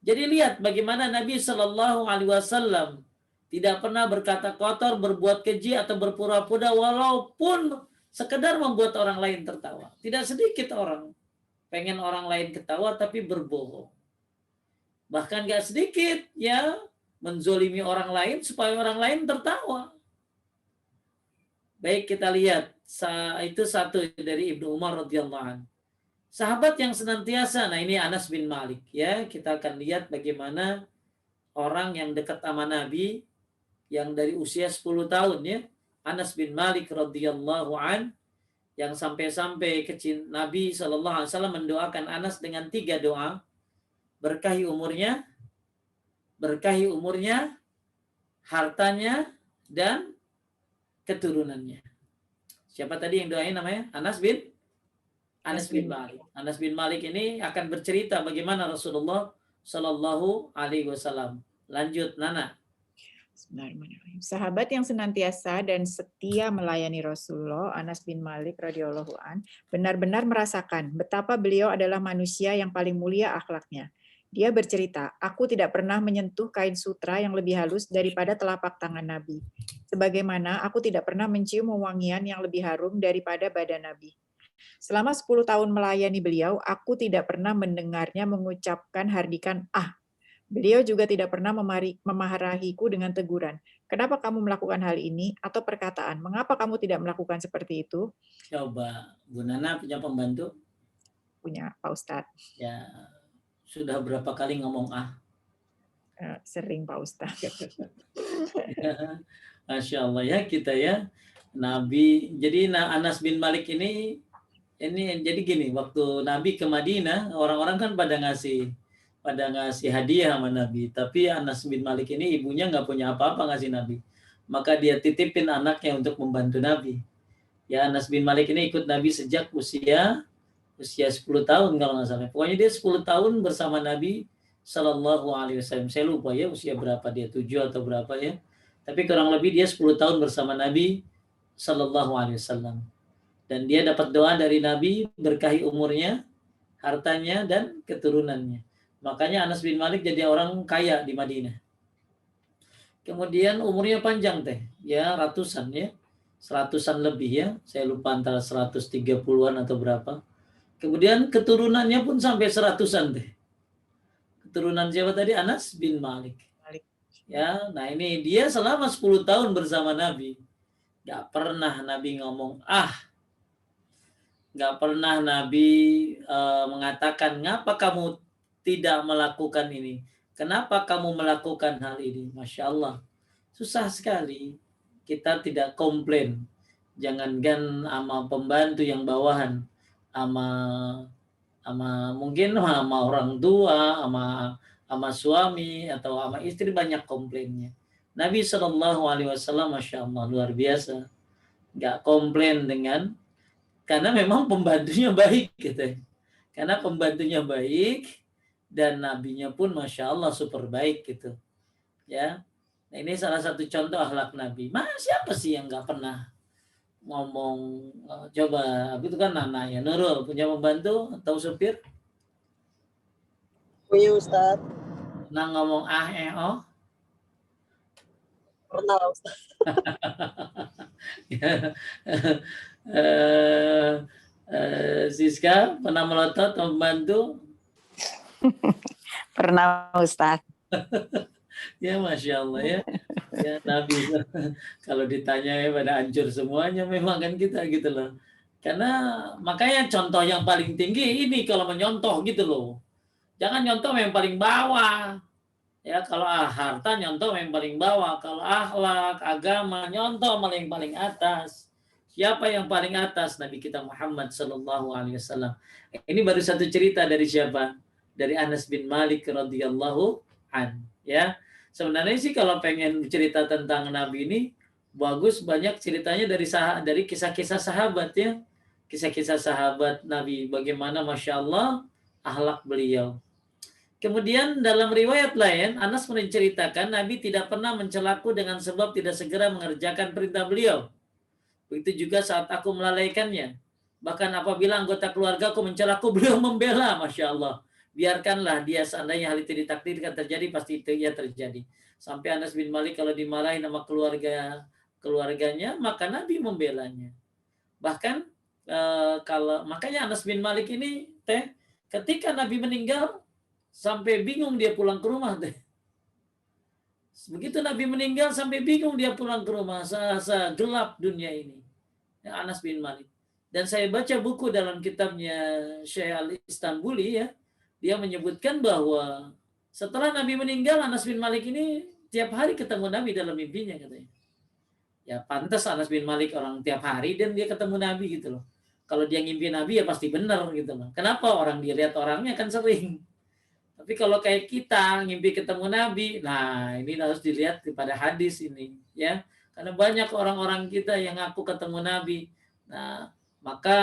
Jadi lihat bagaimana Nabi Shallallahu Alaihi Wasallam tidak pernah berkata kotor, berbuat keji atau berpura-pura walaupun sekedar membuat orang lain tertawa. Tidak sedikit orang pengen orang lain ketawa tapi berbohong. Bahkan gak sedikit ya menzolimi orang lain supaya orang lain tertawa. Baik, kita lihat itu satu dari Ibnu Umar radhiyallahu anhu. Sahabat yang senantiasa, nah ini Anas bin Malik ya, kita akan lihat bagaimana orang yang dekat sama Nabi yang dari usia 10 tahun ya, Anas bin Malik radhiyallahu an, yang sampai-sampai Nabi SAW mendoakan Anas dengan 3 doa. Berkahi umurnya, berkahi umurnya, hartanya, dan keturunannya. Siapa tadi yang doain namanya? Anas bin Malik. Anas bin Malik ini akan bercerita bagaimana Rasulullah Shallallahu Alaihi Wasallam. Lanjut, Nana. Sahabat yang senantiasa dan setia melayani Rasulullah, Anas bin Malik radhiyallahu an, benar-benar merasakan betapa beliau adalah manusia yang paling mulia akhlaknya. Dia bercerita, aku tidak pernah menyentuh kain sutra yang lebih halus daripada telapak tangan Nabi. Sebagaimana aku tidak pernah mencium wewangian yang lebih harum daripada badan Nabi. Selama 10 tahun melayani beliau, aku tidak pernah mendengarnya mengucapkan hardikan ah. Beliau juga tidak pernah memarahiku dengan teguran. Kenapa kamu melakukan hal ini? Atau perkataan, mengapa kamu tidak melakukan seperti itu? Coba, Bu Nana punya pembantu? Punya, Pak Ustadz. Ya, sudah berapa kali ngomong ah? Sering, Pak Ustadz. Ya, Masya Allah ya kita ya. Nabi, jadi Anas bin Malik ini jadi gini, waktu Nabi ke Madinah, orang-orang kan pada ngasih hadiah sama Nabi. Tapi Anas bin Malik ini ibunya nggak punya apa-apa ngasih Nabi. Maka dia titipin anaknya untuk membantu Nabi. Ya, Anas bin Malik ini ikut Nabi sejak usia 10 tahun kalau nggak salah. Pokoknya dia 10 tahun bersama Nabi Sallallahu Alaihi Wasallam. Saya lupa ya usia berapa dia, 7 atau berapa ya. Tapi kurang lebih dia 10 tahun bersama Nabi Sallallahu Alaihi Wasallam. Dan dia dapat doa dari Nabi, berkahi umurnya, hartanya, dan keturunannya. Makanya Anas bin Malik jadi orang kaya di Madinah. Kemudian umurnya panjang teh, ya ratusan ya, 100-an lebih ya. Saya lupa antara 130-an atau berapa. Kemudian keturunannya pun sampai 100-an teh. Keturunan siapa tadi? Anas bin Malik. Ya, nah ini dia selama 10 tahun bersama Nabi. Gak pernah Nabi ngomong gak pernah Nabi mengatakan, ngapa kamu tidak melakukan ini? Kenapa kamu melakukan hal ini? Masya Allah. Susah sekali. Kita tidak komplain. Jangankan sama pembantu yang bawahan. Mungkin sama orang tua, sama suami, atau sama istri banyak komplainnya. Nabi SAW, Masya Allah, luar biasa. Nggak komplain karena memang pembantunya baik. Gitu. Karena pembantunya baik, dan nabinya pun Masya Allah super baik gitu. Ya, nah, ini salah satu contoh akhlak Nabi. Siapa sih yang nggak pernah ngomong? Coba, itu kan Nana ya. Nurul punya pembantu atau supir? Punya Ustaz. Pernah ngomong oh? Pernah Ustaz. Siska pernah melotot pembantu? Pernah Ustaz. Ya Masya Allah ya. Ya Nabi kalau ditanya ya pada hancur semuanya, memang kan kita gitu loh. Karena makanya contoh yang paling tinggi ini kalau menyontoh gitu loh. Jangan nyontoh yang paling bawah. Ya kalau harta nyontoh yang paling bawah. Kalau akhlak, agama nyontoh yang paling atas. Siapa yang paling atas? Nabi kita Muhammad Sallallahu Alaihi Wasallam. Ini baru satu cerita dari siapa? Dari Anas bin Malik radhiyallahu an. Ya, sebenarnya sih kalau pengen cerita tentang Nabi ini bagus, banyak ceritanya dari kisah-kisah sahabat ya, kisah-kisah sahabat Nabi, bagaimana Masya Allah akhlak beliau. Kemudian dalam riwayat lain Anas menceritakan Nabi tidak pernah mencelaku dengan sebab tidak segera mengerjakan perintah beliau. Begitu juga saat aku melalaikannya. Bahkan apabila anggota keluarga aku mencelaku, beliau membela, Masya Allah. Biarkanlah dia, seandainya hal itu ditakdirkan terjadi, pasti itu ya terjadi. Sampai Anas bin Malik kalau dimarahin sama keluarganya, maka Nabi membelanya. Bahkan makanya Anas bin Malik ini ketika Nabi meninggal, sampai bingung dia pulang ke rumah teh. Begitu Nabi meninggal sampai bingung dia pulang ke rumah, gelap dunia ini. Ya, Anas bin Malik. Dan saya baca buku dalam kitabnya Syekh Al-Istanbuli ya, dia menyebutkan bahwa setelah Nabi meninggal, Anas bin Malik ini tiap hari ketemu Nabi dalam mimpinya katanya. Ya pantas Anas bin Malik orang tiap hari dan dia ketemu Nabi gitu loh. Kalau dia ngimpi Nabi ya pasti benar gitu loh. Kenapa? Orang dilihat orangnya kan sering. Tapi kalau kayak kita ngimpi ketemu Nabi, nah ini harus dilihat kepada hadis ini, ya. Karena banyak orang-orang kita yang ngaku ketemu Nabi. Nah, maka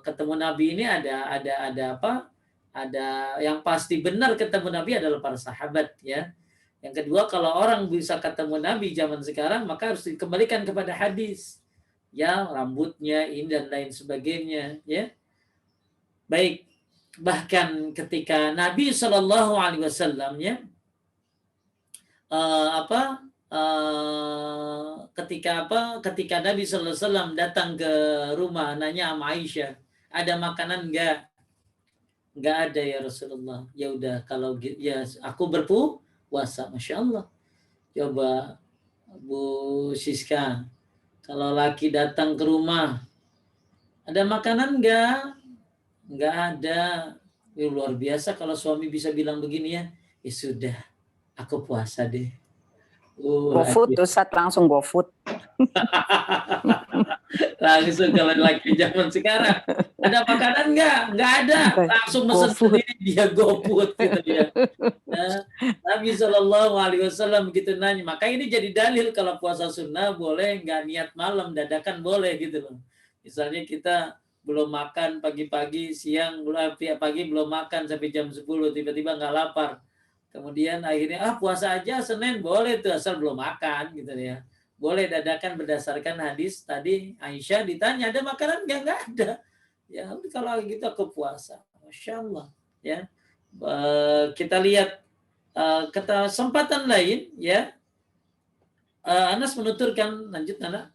ketemu Nabi ini ada apa? Ada yang pasti benar ketemu Nabi adalah para sahabat, ya. Yang kedua, kalau orang bisa ketemu Nabi zaman sekarang, maka harus dikembalikan kepada hadis, ya, rambutnya ini dan lain sebagainya, ya. Baik, bahkan ketika Nabi Shallallahu Alaihi Wasallam, ya, ketika Nabi Sallallahu Alaihi Wasallam datang ke rumah, nanya sama Aisyah, ada makanan enggak? Enggak ada ya Rasulullah. Ya udah, kalau ya aku berpuasa. Masya Allah. Coba Bu Siska, kalau laki datang ke rumah, ada makanan enggak? Enggak ada. Ya, luar biasa kalau suami bisa bilang begini, ya. Ya sudah, aku puasa deh. GoFood, Ustaz, langsung GoFood. Langsung kalau lagi zaman sekarang, ada makanan nggak? Nggak ada. Langsung mesen sendiri, dia GoFood gitu ya. Nah, Nabi Shallallahu Alaihi Wasallam gitu nanya. Maka ini jadi dalil kalau puasa sunnah boleh nggak niat malam, dadakan boleh gitu loh. Misalnya kita belum makan pagi-pagi, siang pagi belum makan sampai jam 10, tiba-tiba nggak lapar. Kemudian akhirnya puasa aja Senin boleh tuh asal belum makan gitu ya. Boleh dadakan berdasarkan hadis tadi Aisyah ditanya ada makanan nggak ada. Ya kalau gitu aku puasa. Masya Allah, ya. Kita lihat kesempatan lain, ya. Anas menuturkan, lanjut Nana.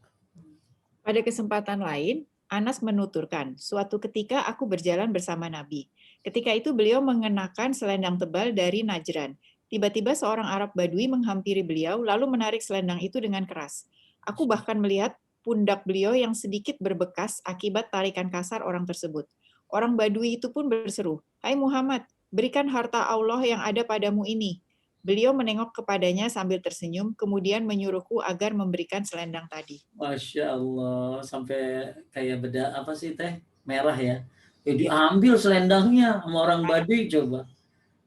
Pada kesempatan lain, Anas menuturkan, suatu ketika aku berjalan bersama Nabi. Ketika itu beliau mengenakan selendang tebal dari Najran. Tiba-tiba seorang Arab Badui menghampiri beliau, lalu menarik selendang itu dengan keras. Aku bahkan melihat pundak beliau yang sedikit berbekas akibat tarikan kasar orang tersebut. Orang Badui itu pun berseru, "Hai Muhammad, berikan harta Allah yang ada padamu ini." Beliau menengok kepadanya sambil tersenyum, kemudian menyuruhku agar memberikan selendang tadi. Masya Allah, sampai kayak beda apa sih teh merah ya. Diambil selendangnya sama orang Baduy coba.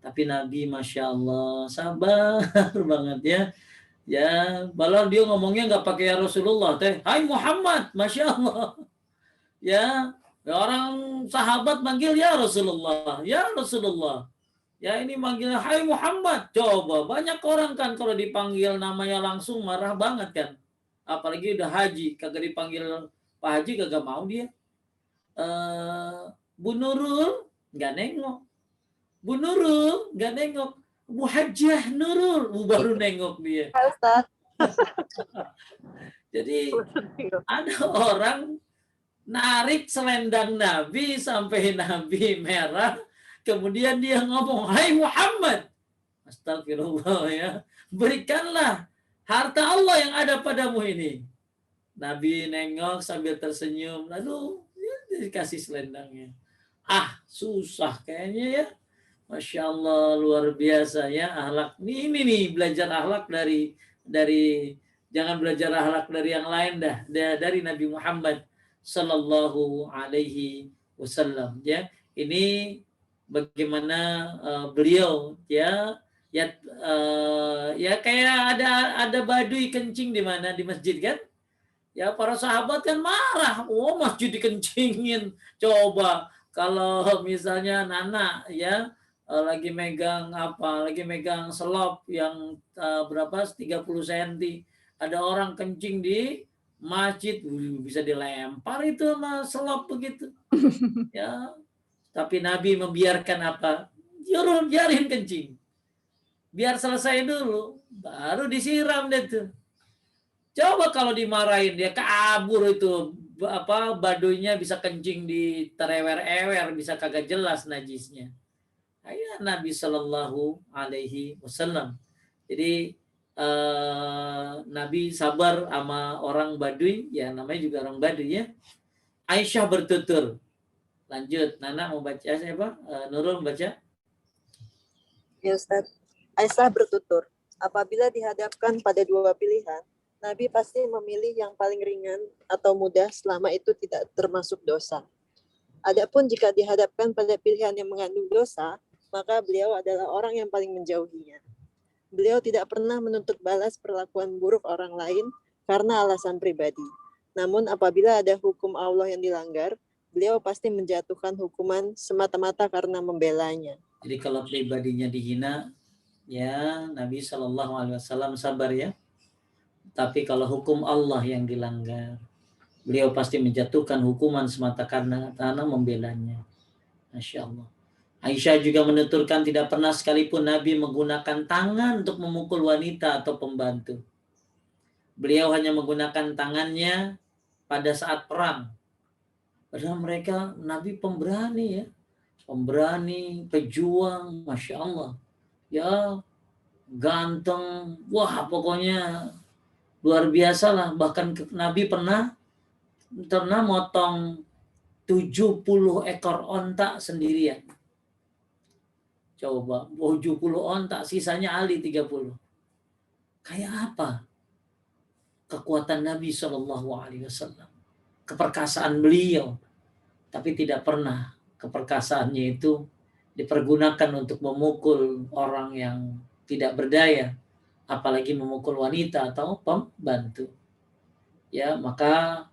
Tapi Nabi Masya Allah sabar banget ya. Ya, malah dia ngomongnya nggak pakai ya Rasulullah teh. Hai Muhammad, Masya Allah. Ya, orang sahabat manggil ya Rasulullah, ya Rasulullah. Ya ini manggil hai Muhammad. Coba banyak orang kan kalau dipanggil namanya langsung marah banget kan. Apalagi udah haji, kagak dipanggil Pak Haji kagak mau dia. Bu Nurul nggak nengok. Bu Nurul nggak nengok. Bu Hajjah Nurul baru nengok dia. Jadi ada orang narik selendang Nabi sampai Nabi merah. Kemudian dia ngomong, hai Muhammad. Astagfirullah ya. Berikanlah harta Allah yang ada padamu ini. Nabi nengok sambil tersenyum. Lalu ya, dikasih selendangnya. Susah kayaknya ya. Masya Allah, luar biasa ya akhlak. Ini nih belajar akhlak dari jangan belajar akhlak dari yang lain dah. Dari Nabi Muhammad Sallallahu Alaihi Wasallam ya. Ini bagaimana beliau ya kayak ada Baduy kencing di mana di masjid kan. Ya para sahabat kan marah, masjid dikencingin. Coba kalau misalnya Nana ya lagi megang selop yang berapa 30 cm, ada orang kencing di masjid, bisa dilempar itu sama selop begitu. Ya, tapi Nabi membiarkan apa? Biarin kencing. Biar selesai dulu, baru disiram deh tuh. Coba kalau dimarahin dia kabur itu Baduynya bisa kencing di terewer-ewer, bisa kagak jelas najisnya. Ya Nabi Shallallahu Alaihi Wasallam. Jadi Nabi sabar sama orang Baduy, ya namanya juga orang Baduy ya. Aisyah bertutur. Lanjut, Nana mau baca siapa? Nurul membaca. Ya Ustaz. Aisyah bertutur, apabila dihadapkan pada dua pilihan, Nabi pasti memilih yang paling ringan atau mudah selama itu tidak termasuk dosa. Adapun jika dihadapkan pada pilihan yang mengandung dosa, maka beliau adalah orang yang paling menjauhinya. Beliau tidak pernah menuntut balas perlakuan buruk orang lain karena alasan pribadi. Namun apabila ada hukum Allah yang dilanggar, beliau pasti menjatuhkan hukuman semata-mata karena membelanya. Jadi kalau pribadinya dihina, ya Nabi SAW sabar ya. Tapi kalau hukum Allah yang dilanggar, beliau pasti menjatuhkan hukuman semata karena membelanya. Masya Allah. Aisyah juga menuturkan tidak pernah sekalipun Nabi menggunakan tangan untuk memukul wanita atau pembantu. Beliau hanya menggunakan tangannya pada saat perang. Padahal mereka Nabi pemberani ya. Pemberani, pejuang, Masya Allah. Ya, ganteng. Wah, pokoknya luar biasa lah. Bahkan Nabi pernah motong 70 ekor onta sendirian. Coba, 70 onta, sisanya Ali 30. Kayak apa kekuatan Nabi SAW? Keperkasaan beliau. Tapi tidak pernah keperkasaannya itu dipergunakan untuk memukul orang yang tidak berdaya, apalagi memukul wanita atau pembantu. Ya, maka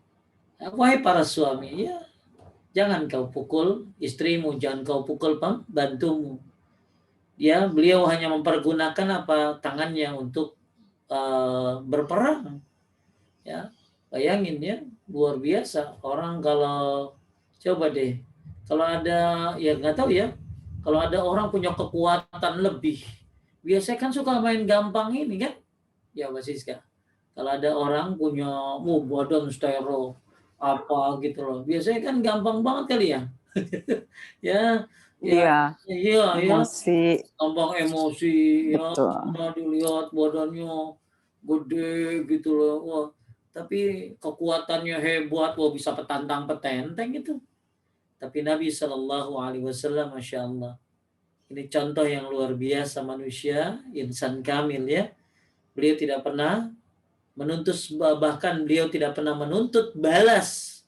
wahai para suami, ya jangan kau pukul istrimu, jangan kau pukul pembantumu. Ya, beliau hanya mempergunakan tangannya untuk berperang. Ya, bayangin ya, luar biasa. Orang kalau coba deh, kalau ada ya nggak tahu ya, kalau ada orang punya kekuatan lebih, biasanya kan suka main gampang ini kan? Ya Mas Siska. Kalau ada orang punya badan stereo apa gitu loh, biasanya kan gampang banget kali ya. ya emosi, gampang emosi ya, dilihat badannya gede gitu loh. Wah, tapi kekuatannya hebat, wah bisa petantang petenteng gitu. Tapi Nabi SAW, Masya Allah, ini contoh yang luar biasa manusia, insan kamil ya. Beliau tidak pernah bahkan beliau tidak pernah menuntut balas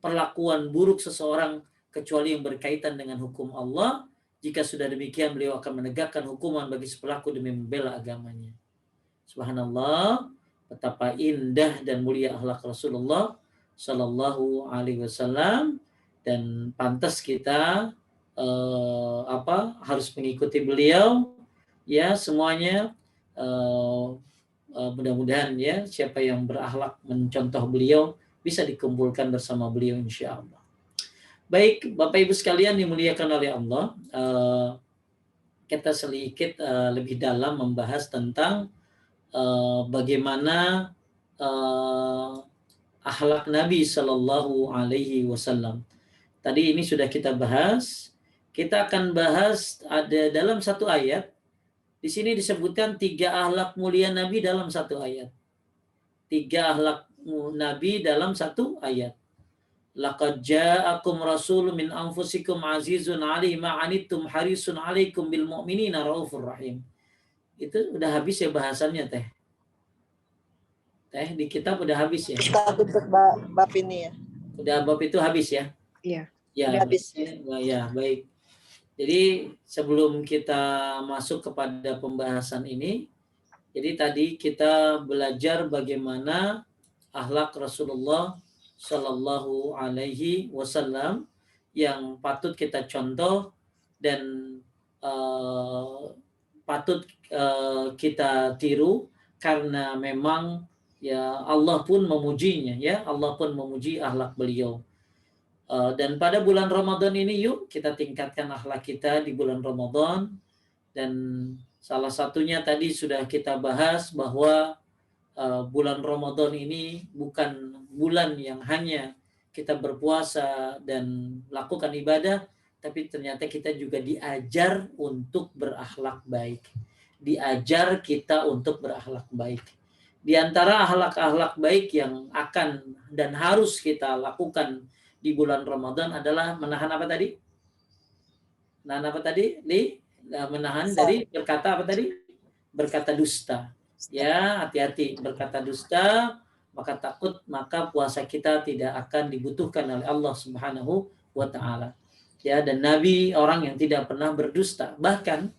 perlakuan buruk seseorang kecuali yang berkaitan dengan hukum Allah. Jika sudah demikian, beliau akan menegakkan hukuman bagi sepelaku demi membela agamanya. Subhanallah, betapa indah dan mulia akhlak Rasulullah Sallallahu Alaihi Wasallam, dan pantas kita harus mengikuti beliau ya semuanya. Mudah-mudahan ya siapa yang berakhlak mencontoh beliau bisa dikumpulkan bersama beliau insya Allah. Baik, Bapak Ibu sekalian dimuliakan oleh Allah, kita sedikit lebih dalam membahas tentang bagaimana akhlak Nabi Sallallahu Alaihi Wasallam. Tadi ini sudah kita bahas. Kita akan bahas ada dalam satu ayat. Di sini disebutkan 3 akhlak mulia Nabi dalam satu ayat. 3 akhlak Nabi dalam satu ayat. Laqad ja'akum rasulun min anfusikum azizun 'alaihi ma 'anittum harisun 'alaikum bil mu'minina raufur rahim. Itu udah habis ya bahasannya Teh? Teh di kitab udah habis ya? Kita tutup bab ini ya. Udah bab itu habis ya? Iya. Ya, udah habis. Ya, baik. Jadi sebelum kita masuk kepada pembahasan ini, jadi tadi kita belajar bagaimana akhlak Rasulullah Sallallahu Alaihi Wasallam yang patut kita contoh dan patut kita tiru, karena memang ya Allah pun memujinya, ya Allah pun memuji akhlak beliau. Dan pada bulan Ramadan ini yuk kita tingkatkan akhlak kita di bulan Ramadan. Dan salah satunya tadi sudah kita bahas bahwa bulan Ramadan ini bukan bulan yang hanya kita berpuasa dan lakukan ibadah, tapi ternyata kita juga diajar untuk berakhlak baik. Diajar kita untuk berakhlak baik. Di antara akhlak-akhlak baik yang akan dan harus kita lakukan di bulan Ramadan adalah menahan apa tadi? Menahan apa tadi? Menahan dari berkata apa tadi? Berkata dusta. Ya, hati-hati berkata dusta, maka puasa kita tidak akan dibutuhkan oleh Allah Subhanahu wa taala. Ya, dan Nabi orang yang tidak pernah berdusta. Bahkan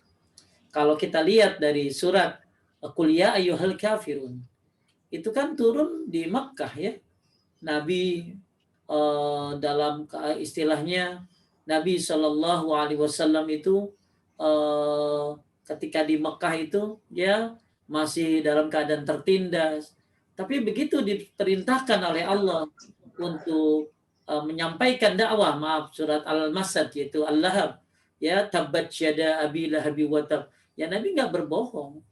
kalau kita lihat dari surat Qul ya ayyuhal kafirun, itu kan turun di Makkah ya. Nabi dalam istilahnya Nabi Shallallahu Alaihi Wasallam itu ketika di Mekah itu ya masih dalam keadaan tertindas, tapi begitu diperintahkan oleh Allah untuk menyampaikan dakwah, maaf, surat Al-Masad yaitu Al-Lahab, ya tabbat syada abi lahabi wa tab, ya Nabi nggak berbohong,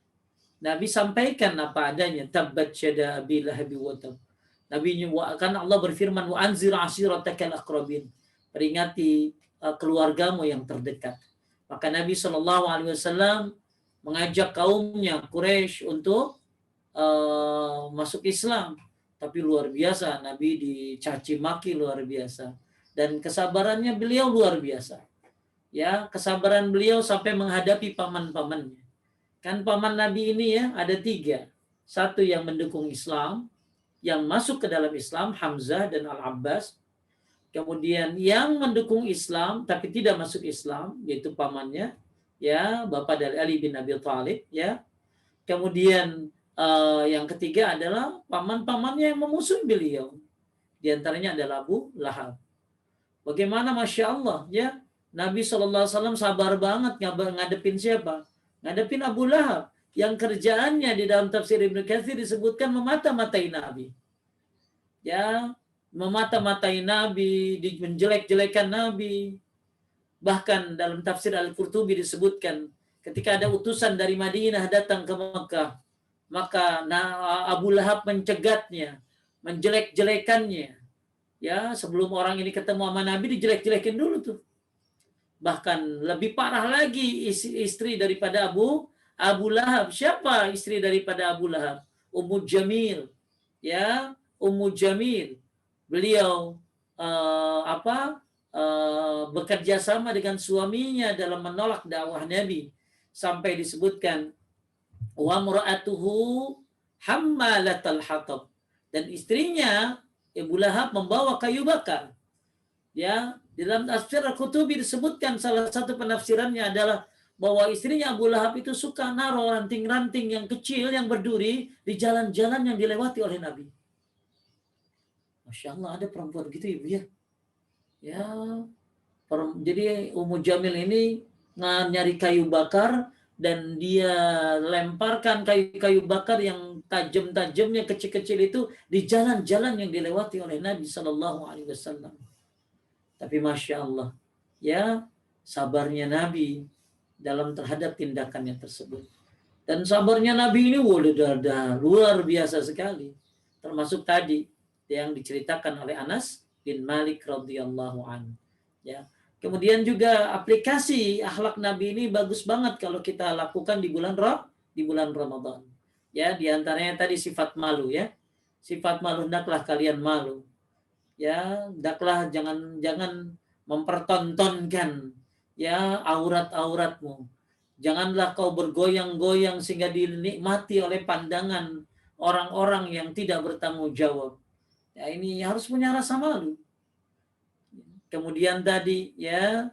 Nabi sampaikan apa adanya, tabbat syada abi lahabi wa tab. Nabi kan Allah berfirman wa anzir ashiratakal aqrabin, peringati keluargamu yang terdekat. Maka Nabi Shallallahu Alaihi Wasallam mengajak kaumnya Quraisy untuk masuk Islam, tapi luar biasa Nabi dicaci maki luar biasa, dan kesabarannya beliau luar biasa. Ya, kesabaran beliau sampai menghadapi paman-pamannya. Kan paman Nabi ini ya ada 3, satu yang mendukung Islam, yang masuk ke dalam Islam, Hamzah dan Al-Abbas. Kemudian yang mendukung Islam tapi tidak masuk Islam, yaitu pamannya, ya bapak dari Ali bin Abi Thalib, ya. Kemudian yang ketiga adalah paman-pamannya yang memusuhi beliau. Di antaranya adalah Abu Lahab. Bagaimana, masya Allah, ya Nabi SAW sabar banget ngadepin siapa? Ngadepin Abu Lahab, yang kerjaannya di dalam tafsir Ibnu Katsir disebutkan memata-matai Nabi. Ya, memata-matai Nabi, menjelek-jelekan Nabi. Bahkan dalam tafsir Al-Qurtubi disebutkan ketika ada utusan dari Madinah datang ke Mekah, maka Abu Lahab mencegatnya, menjelek-jelekannya. Ya, sebelum orang ini ketemu sama Nabi dijelek-jelekin dulu tuh. Bahkan lebih parah lagi istri daripada Abu Lahab. Siapa istri daripada Abu Lahab? Ummu Jamil. Ya, Ummu Jamil. Beliau bekerja sama dengan suaminya dalam menolak dakwah Nabi, sampai disebutkan wa mura'atuhu hammalatal hatab, dan istrinya Abu Lahab membawa kayu bakar. Ya, di dalam tafsir Al-Qurtubi disebutkan salah satu penafsirannya adalah bahwa istrinya Abu Lahab itu suka naruh ranting-ranting yang kecil yang berduri di jalan-jalan yang dilewati oleh Nabi. Masya Allah, ada perempuan gitu ibu ya. Ya, jadi Ummu Jamil ini nyari kayu bakar dan dia lemparkan kayu-kayu bakar yang tajam-tajamnya kecil-kecil itu di jalan-jalan yang dilewati oleh Nabi Shallallahu Alaihi Wasallam. Tapi masya Allah, ya sabarnya Nabi dalam terhadap tindakannya tersebut. Dan sabarnya Nabi ini luar biasa sekali. Termasuk tadi yang diceritakan oleh Anas bin Malik radhiyallahu anhu. Ya. Kemudian juga aplikasi akhlak Nabi ini bagus banget kalau kita lakukan di bulan Ramadan. Ya, di antaranya tadi sifat malu ya. Sifat malu, hendaklah kalian malu. Ya, hendaklah jangan mempertontonkan ya aurat-auratmu. Janganlah kau bergoyang-goyang sehingga dinikmati oleh pandangan orang-orang yang tidak bertanggung jawab. Ya, ini harus punya rasa malu. Kemudian tadi ya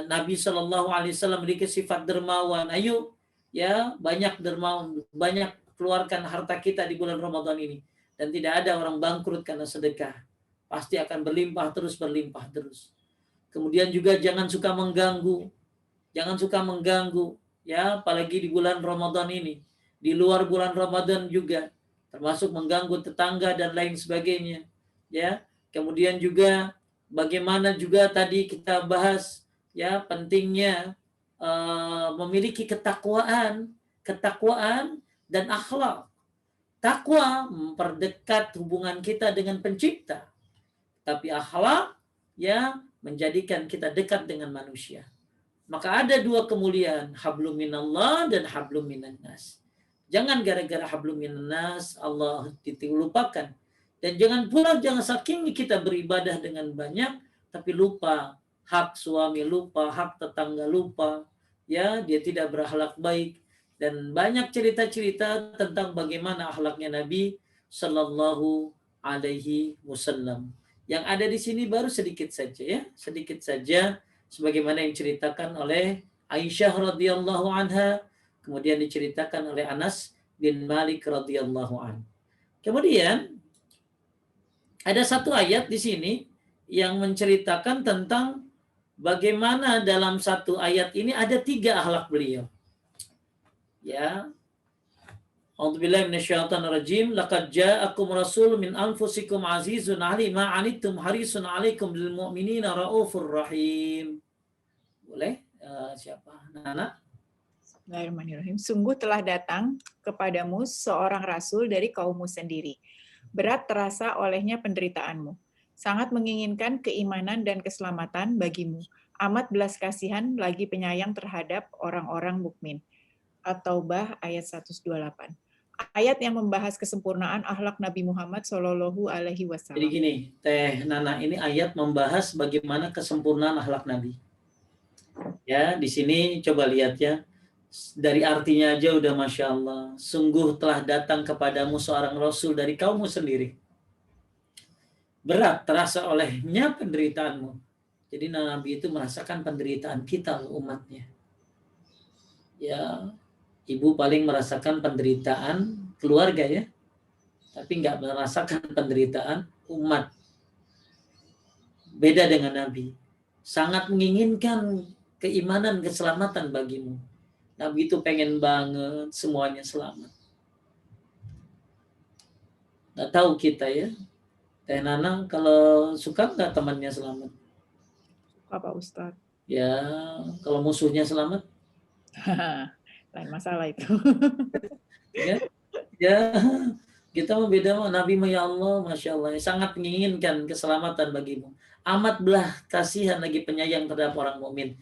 Nabi Shallallahu Alaihi Wasallam memiliki sifat dermawan. Ayo ya banyak dermawan, banyak keluarkan harta kita di bulan Ramadan ini. Dan tidak ada orang bangkrut karena sedekah. Pasti akan berlimpah terus. Kemudian juga jangan suka mengganggu. Ya, apalagi di bulan Ramadan ini. Di luar bulan Ramadan juga. Termasuk mengganggu tetangga dan lain sebagainya. Ya, kemudian juga bagaimana juga tadi kita bahas ya pentingnya memiliki ketakwaan dan akhlak. Takwa memperdekat hubungan kita dengan pencipta. Tapi akhlak ya menjadikan kita dekat dengan manusia. Maka ada 2 kemuliaan, hablum minallah dan hablum minannas. Jangan gara-gara hablum minannas Allah dilupakan. Dan jangan saking kita beribadah dengan banyak tapi lupa hak suami, lupa hak tetangga, lupa ya dia tidak berakhlak baik. Dan banyak cerita-cerita tentang bagaimana akhlaknya Nabi Sallallahu Alaihi Wasallam. Yang ada di sini baru sedikit saja ya, sedikit saja sebagaimana yang diceritakan oleh Aisyah radhiyallahu anha, kemudian diceritakan oleh Anas bin Malik radhiyallahu anhu. Kemudian ada satu ayat di sini yang menceritakan tentang bagaimana dalam satu ayat ini ada 3 akhlak beliau. Ya. A'udzubillahi minasyaitonirrajim. Laqad ja'akum rasul min anfusikum azizun 'alaihi ma 'anittum harisun 'alaikum bil mu'minina raufur rahim. Boleh? Siapa? Nana? Bismillahirrahmanirrahim. Sungguh telah datang kepadamu seorang rasul dari kaummu sendiri. Berat terasa olehnya penderitaanmu. Sangat menginginkan keimanan dan keselamatan bagimu. Amat belas kasihan lagi penyayang terhadap orang-orang mukmin. At-Taubah ayat 128. Ayat yang membahas kesempurnaan akhlak Nabi Muhammad Shallallahu Alaihi Jadi Wasallam. gini, Teh Nana, ini ayat membahas bagaimana kesempurnaan akhlak Nabi. Ya, di sini coba lihat ya. Dari artinya aja udah Masya Allah. Sungguh telah datang kepadamu seorang Rasul dari kaummu sendiri. Berat terasa olehnya penderitaanmu. Jadi Nabi itu merasakan penderitaan kita umatnya. Ya, ibu paling merasakan penderitaan keluarga ya. Tapi nggak merasakan penderitaan umat. Beda dengan Nabi. Sangat menginginkan keimanan, keselamatan bagimu. Nabi itu pengen banget semuanya selamat. Nggak tahu kita ya. Teh Nana kalau suka nggak temannya selamat? Suka Pak Ustadz. Ya, kalau musuhnya selamat? Lain masalah itu. Ya, kita membeda Nabi ya Allah, Masya Allah, sangat menginginkan keselamatan bagimu. Amat belah kasihan lagi penyayang terhadap orang mukmin.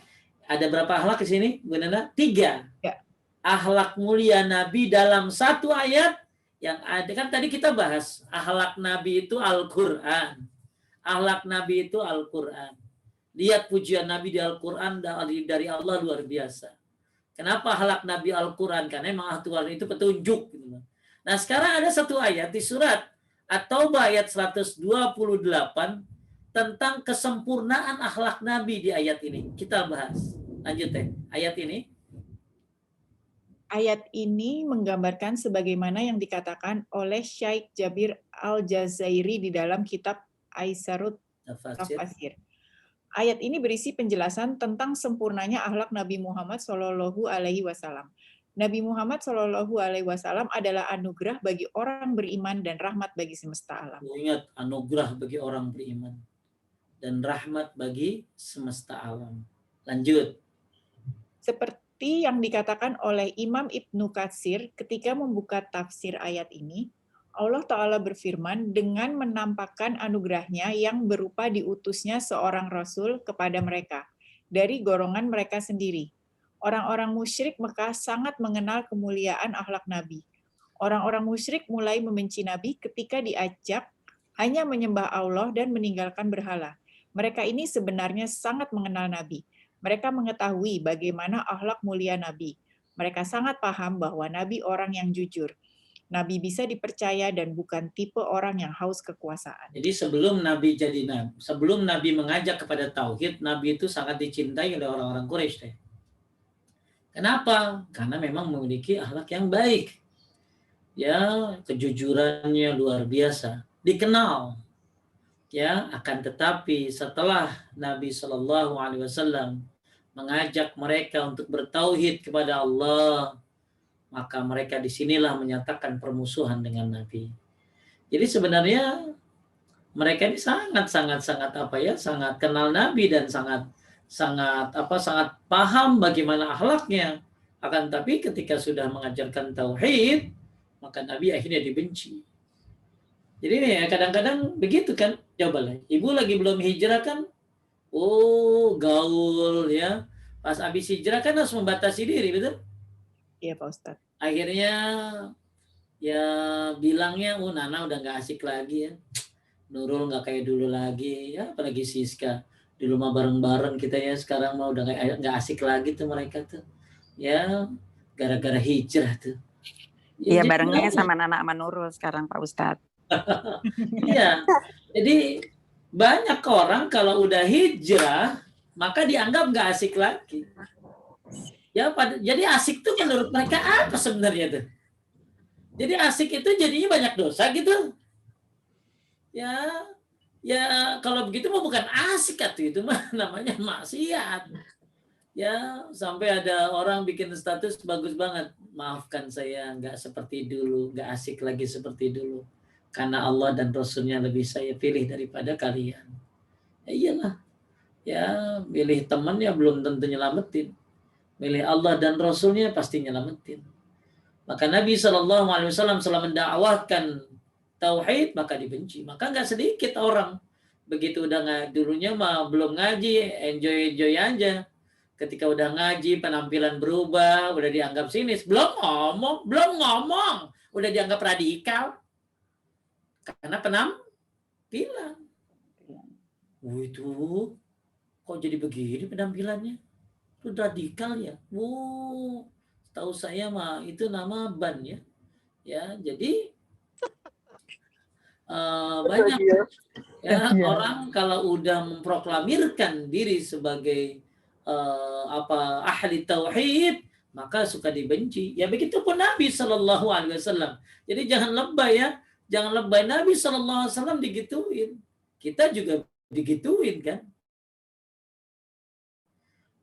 Ada berapa akhlak di sini, Bu Nana? 3. Ya. Akhlak mulia Nabi dalam satu ayat yang ada. Kan tadi kita bahas, akhlak Nabi itu Al-Quran. Akhlak Nabi itu Al-Quran. Lihat pujian Nabi di Al-Quran dari Allah luar biasa. Kenapa akhlak Nabi Al-Quran? Karena memang Al-Quran itu petunjuk. Nah sekarang ada satu ayat di surat At-Taubah ayat 128 tentang kesempurnaan akhlak Nabi di ayat ini. Kita bahas. Lanjut ya, ayat ini. Ayat ini menggambarkan sebagaimana yang dikatakan oleh Syekh Jabir Al-Jazairi di dalam kitab Aisarut Tafasir. Ayat ini berisi penjelasan tentang sempurnanya akhlak Nabi Muhammad Shallallahu Alaihi Wasallam. Nabi Muhammad Shallallahu Alaihi Wasallam adalah anugerah bagi orang beriman dan rahmat bagi semesta alam. Ingat, anugerah bagi orang beriman dan rahmat bagi semesta alam. Lanjut. Seperti yang dikatakan oleh Imam Ibnu Katsir ketika membuka tafsir ayat ini, Allah Ta'ala berfirman dengan menampakkan anugerahnya yang berupa diutusnya seorang Rasul kepada mereka, dari golongan mereka sendiri. Orang-orang musyrik Mekah sangat mengenal kemuliaan akhlak Nabi. Orang-orang musyrik mulai membenci Nabi ketika diajak hanya menyembah Allah dan meninggalkan berhala. Mereka ini sebenarnya sangat mengenal Nabi. Mereka mengetahui bagaimana akhlak mulia Nabi. Mereka sangat paham bahwa Nabi orang yang jujur. Nabi bisa dipercaya dan bukan tipe orang yang haus kekuasaan. Jadi sebelum Nabi jadi nabi, sebelum Nabi mengajak kepada tauhid, Nabi itu sangat dicintai oleh orang-orang Quraisy. Kenapa? Karena memang memiliki akhlak yang baik. Ya, kejujurannya luar biasa. Dikenal. Ya, akan tetapi setelah Nabi Shallallahu Alaihi Wasallam mengajak mereka untuk bertauhid kepada Allah, maka mereka disinilah menyatakan permusuhan dengan Nabi. Jadi sebenarnya mereka ini sangat kenal Nabi dan sangat paham bagaimana akhlaknya. Akan tapi ketika sudah mengajarkan tauhid, maka Nabi akhirnya dibenci. Jadi ya kadang-kadang begitu kan. Cobalah, ibu lagi belum hijrah kan, gaul ya. Pas habis hijrah kan harus membatasi diri, betul? Iya Pak Ustadz. Akhirnya ya bilangnya, Nana udah nggak asik lagi ya. Nurul nggak kayak dulu lagi ya, apalagi Siska. Di rumah bareng-bareng kita ya, sekarang mah udah nggak asik lagi tuh mereka tuh. Ya gara-gara hijrah tuh. Iya, barengnya sama Nana sama Nurul sekarang Pak Ustadz. Iya. Jadi Banyak orang kalau udah hijrah maka dianggap nggak asik lagi. Ya, jadi asik tuh menurut mereka apa sebenarnya tuh? Jadi asik itu jadinya banyak dosa gitu. Ya, ya kalau begitu mah bukan asik atau itu mah namanya maksiat. Ya, sampai ada orang bikin status bagus banget. Maafkan saya nggak seperti dulu, nggak asik lagi seperti dulu. Karena Allah dan Rasulnya lebih saya pilih daripada kalian. Ya iyalah, ya milih teman ya belum tentu nyelamatin. Milih Allah dan Rasulnya pasti nyelamatin. Maka Nabi SAW setelah mendakwahkan tauhid maka dibenci. Maka nggak sedikit orang begitu udah dulunya mah belum ngaji, enjoy aja. Ketika udah ngaji penampilan berubah, udah dianggap sinis. Belum ngomong, udah dianggap radikal karena penampilan. Itu kok jadi begini penampilannya? Itu radikal ya. Tahu saya mah itu nama ban ya. Ya, jadi banyak ya orang kalau udah memproklamirkan diri sebagai ahli tauhid maka suka dibenci. Ya begitupun Nabi Shallallahu Alaihi Wasallam. Jadi jangan lebay ya, jangan lebay. Nabi Shallallahu Alaihi Wasallam digituin, kita juga digituin kan.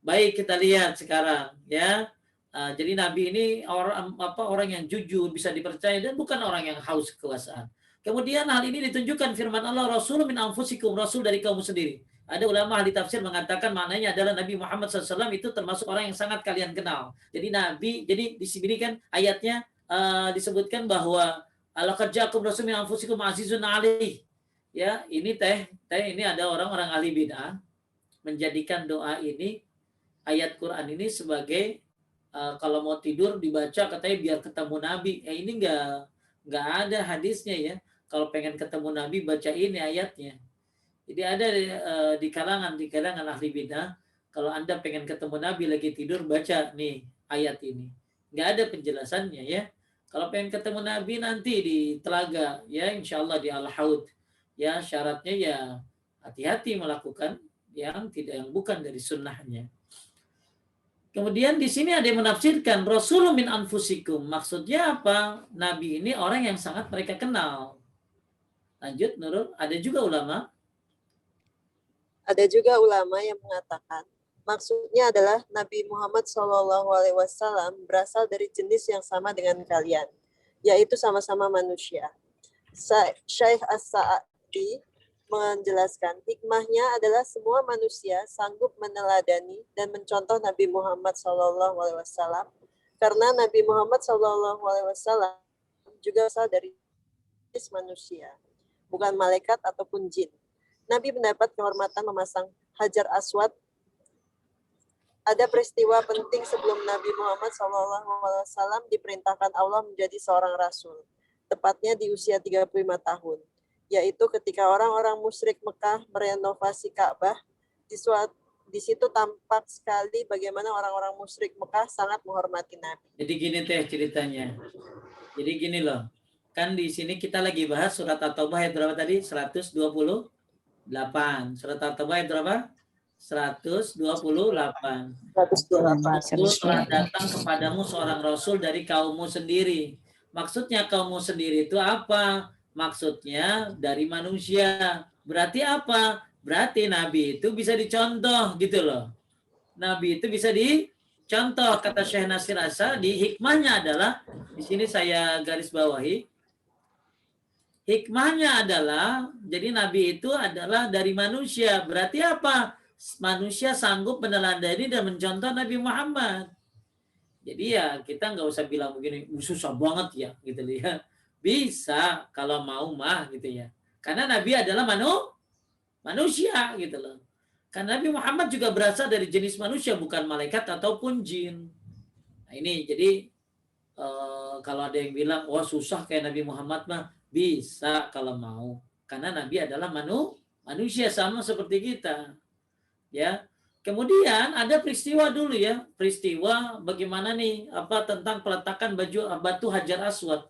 Baik, kita lihat sekarang ya. Jadi Nabi ini orang yang jujur, bisa dipercaya dan bukan orang yang haus kekuasaan. Kemudian hal ini ditunjukkan firman Allah, Rasul min anfusikum, Rasul dari kaum sendiri. Ada ulama ahli tafsir mengatakan maknanya adalah Nabi Muhammad SAW itu termasuk orang yang sangat kalian kenal. Jadi Nabi, jadi di sini kan ayatnya disebutkan bahwa laqad ja'akum rasulun min anfusikum azizun 'alaihi. Ya, ini ini ada orang-orang ahli bid'ah menjadikan doa ini, ayat Quran ini sebagai kalau mau tidur dibaca katanya biar ketemu Nabi. Ini nggak ada hadisnya ya. Kalau pengen ketemu Nabi baca ini ayatnya. Jadi ada di kalangan ahli bidah, kalau Anda pengen ketemu Nabi lagi tidur baca nih ayat ini. Nggak ada penjelasannya ya. Kalau pengen ketemu Nabi nanti di telaga ya, insya Allah di Al-Haud. Ya syaratnya ya hati-hati melakukan yang bukan dari sunnahnya. Kemudian di sini ada yang menafsirkan Rasulun min anfusikum. Maksudnya apa? Nabi ini orang yang sangat mereka kenal. Lanjut Nurul, ada juga ulama. Ada juga ulama yang mengatakan maksudnya adalah Nabi Muhammad SAW berasal dari jenis yang sama dengan kalian, yaitu sama-sama manusia. Syekh As-Sa'di menjelaskan hikmahnya adalah semua manusia sanggup meneladani dan mencontoh Nabi Muhammad SAW karena Nabi Muhammad SAW juga berasal dari manusia, bukan malaikat ataupun jin. Nabi mendapat kehormatan memasang Hajar Aswad. Ada peristiwa penting sebelum Nabi Muhammad SAW diperintahkan Allah menjadi seorang rasul, tepatnya di usia 35 tahun. Yaitu ketika orang-orang musyrik Mekah merenovasi Ka'bah, di situ tampak sekali bagaimana orang-orang musyrik Mekah sangat menghormati Nabi. Jadi gini teh ceritanya. Jadi gini loh, kan di sini kita lagi bahas surat At-Taubah ayat berapa tadi? 128. Surat At-Taubah ayat berapa? 128. 128. Itu telah datang kepadamu seorang rasul dari kaummu sendiri. Maksudnya kaummu sendiri itu apa? Maksudnya dari manusia. Berarti apa? Berarti Nabi itu bisa dicontoh gitu loh. Nabi itu bisa dicontoh. Kata Syekh Nasir As-Sa'di, hikmahnya adalah, di sini saya garis bawahi, hikmahnya adalah, jadi Nabi itu adalah dari manusia. Berarti apa? Manusia sanggup meneladani dan mencontoh Nabi Muhammad. Jadi ya kita nggak usah bilang begini, susah banget ya gitu ya. Bisa kalau mau mah gitu ya. Karena Nabi adalah manusia gitu loh. Karena Nabi Muhammad juga berasal dari jenis manusia, bukan malaikat ataupun jin. Nah ini jadi kalau ada yang bilang, wah susah kayak Nabi Muhammad mah, bisa kalau mau. Karena Nabi adalah manusia sama seperti kita. Ya. Kemudian ada peristiwa dulu ya, peristiwa bagaimana nih tentang peletakan batu Hajar Aswad.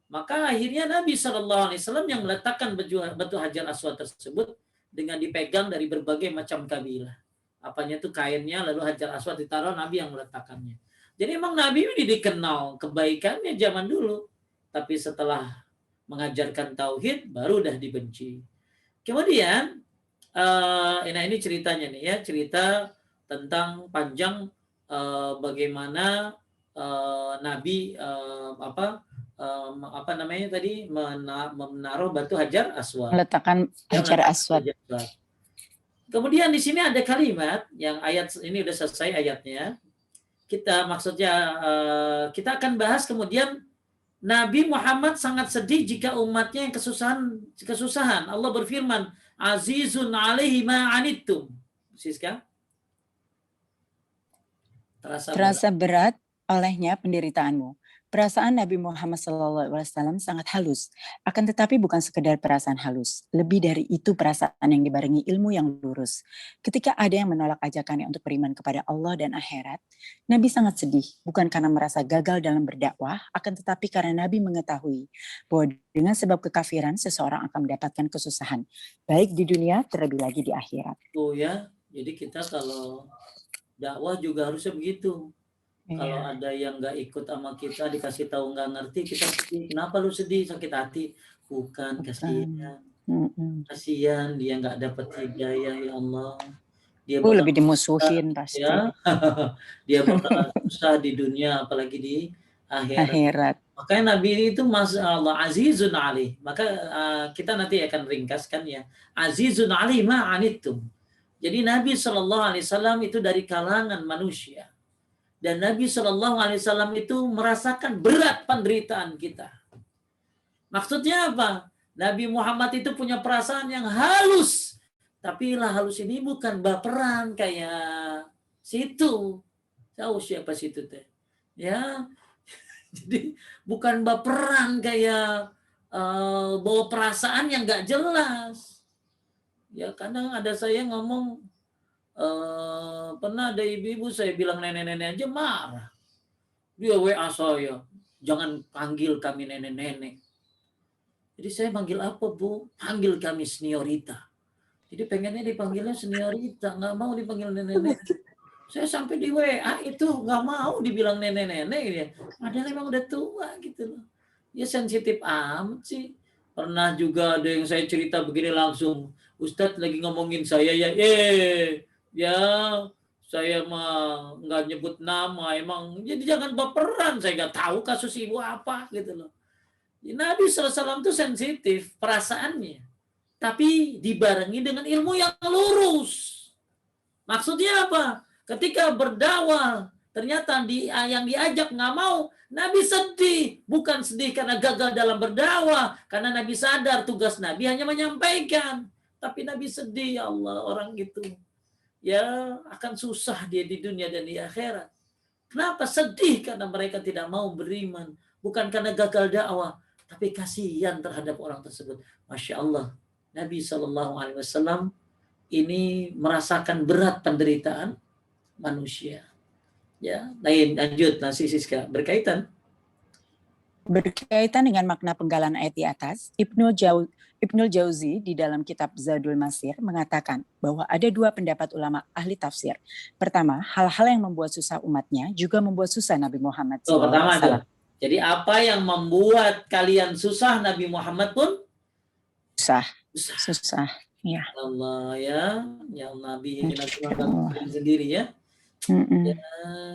Maka akhirnya Nabi SAW yang meletakkan batu Hajar Aswad tersebut dengan dipegang dari berbagai macam kabilah. Apanya tuh kainnya, lalu Hajar Aswad ditaruh, Nabi yang meletakkannya. Jadi emang Nabi ini dikenal kebaikannya zaman dulu. Tapi setelah mengajarkan tauhid, baru udah dibenci. Kemudian, nah ini ceritanya nih ya, cerita tentang panjang bagaimana Nabi apa namanya tadi menaruh batu Hajar Aswad. Meletakkan Hajar Aswad. Kemudian di sini ada kalimat yang ayat ini udah selesai ayatnya. Kita kita akan bahas kemudian Nabi Muhammad sangat sedih jika umatnya yang kesusahan. Allah berfirman, Azizun alaihi ma anittum. Siska? Terasa berat olehnya penderitaanmu. Perasaan Nabi Muhammad SAW sangat halus, akan tetapi bukan sekedar perasaan halus. Lebih dari itu perasaan yang dibarengi ilmu yang lurus. Ketika ada yang menolak ajakannya untuk beriman kepada Allah dan akhirat, Nabi sangat sedih, bukan karena merasa gagal dalam berdakwah, akan tetapi karena Nabi mengetahui bahwa dengan sebab kekafiran seseorang akan mendapatkan kesusahan, baik di dunia terlebih lagi di akhirat. Oh ya, jadi kita kalau dakwah juga harusnya begitu. Kalau ada yang nggak ikut sama kita, dikasih tahu nggak ngerti, kita sedih. Kenapa lu sedih, sakit hati? Bukan, kasihan. Kasihan dia nggak dapat hidayah, ya Allah. Dia lebih dimusuhin pasti. Ya. Dia bakal susah di dunia, apalagi di akhirat. Makanya Nabi itu Allah Azizun alih. Maka kita nanti akan ringkaskan ya. Azizun alih ma'anittum. Jadi Nabi SAW itu dari kalangan manusia. Dan Nabi SAW itu merasakan berat penderitaan kita. Maksudnya apa? Nabi Muhammad itu punya perasaan yang halus. Tapi halus ini bukan baperan kayak situ. Tahu siapa situ teh? Ya. Jadi bukan baperan kayak bawa perasaan yang gak jelas. Ya kadang ada saya ngomong, pernah ada ibu-ibu saya bilang nenek-nenek aja marah. Dia WA saya, jangan panggil kami nenek-nenek. Jadi saya panggil apa Bu? Panggil kami seniorita. Jadi pengennya dipanggilnya seniorita, nggak mau dipanggil nenek-nenek. Saya sampai di WA itu nggak mau dibilang nenek-nenek ya. Padahal emang udah tua gitu loh. Ya sensitif amat sih. Pernah juga ada yang saya cerita begini langsung, Ustadz lagi ngomongin saya ya, ya saya mah nggak nyebut nama emang. Jadi jangan baperan, saya nggak tahu kasus ibu apa gitu loh. Nabi SAW itu sensitif perasaannya, tapi dibarengi dengan ilmu yang lurus. Maksudnya apa? Ketika berdakwah, ternyata yang diajak nggak mau, Nabi sedih. Bukan sedih karena gagal dalam berdakwah, karena Nabi sadar tugas Nabi hanya menyampaikan. Tapi Nabi sedih, ya Allah, orang gitu ya akan susah dia di dunia dan di akhirat. Kenapa? Sedih karena mereka tidak mau beriman. Bukan karena gagal dakwah, tapi kasihan terhadap orang tersebut. Masya Allah, Nabi SAW ini merasakan berat penderitaan manusia. Ya, lanjut nasi Siska berkaitan dengan makna penggalan ayat di atas, Ibnul Jauzi di dalam kitab Zadul Masir mengatakan bahwa ada dua pendapat ulama ahli tafsir. Pertama, hal-hal yang membuat susah umatnya juga membuat susah Nabi Muhammad SAW. Pertama tuh. Jadi apa yang membuat kalian susah, Nabi Muhammad pun susah. Ya. Allah ya Nabi sendiri ya. Ya.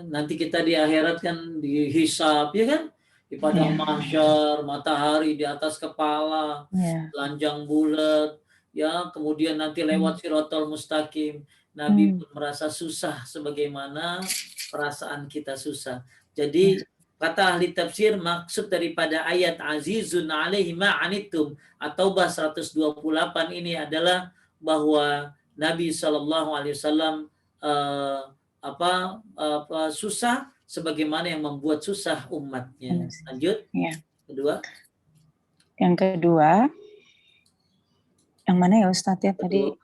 Nanti kita di akhirat kan dihisab ya kan? Di padang mahsyar, matahari di atas kepala, telanjang bulat, ya kemudian nanti lewat Siratal Mustaqim. Nabi pun merasa susah sebagaimana perasaan kita susah. Jadi kata ahli tafsir, maksud daripada ayat Azizun alaihi ma'anittum atau bah 128 ini adalah bahwa Nabi SAW susah sebagaimana yang membuat susah umatnya. Lanjut. Ya. Kedua. Yang kedua, yang mana ya Ustadz ya tadi?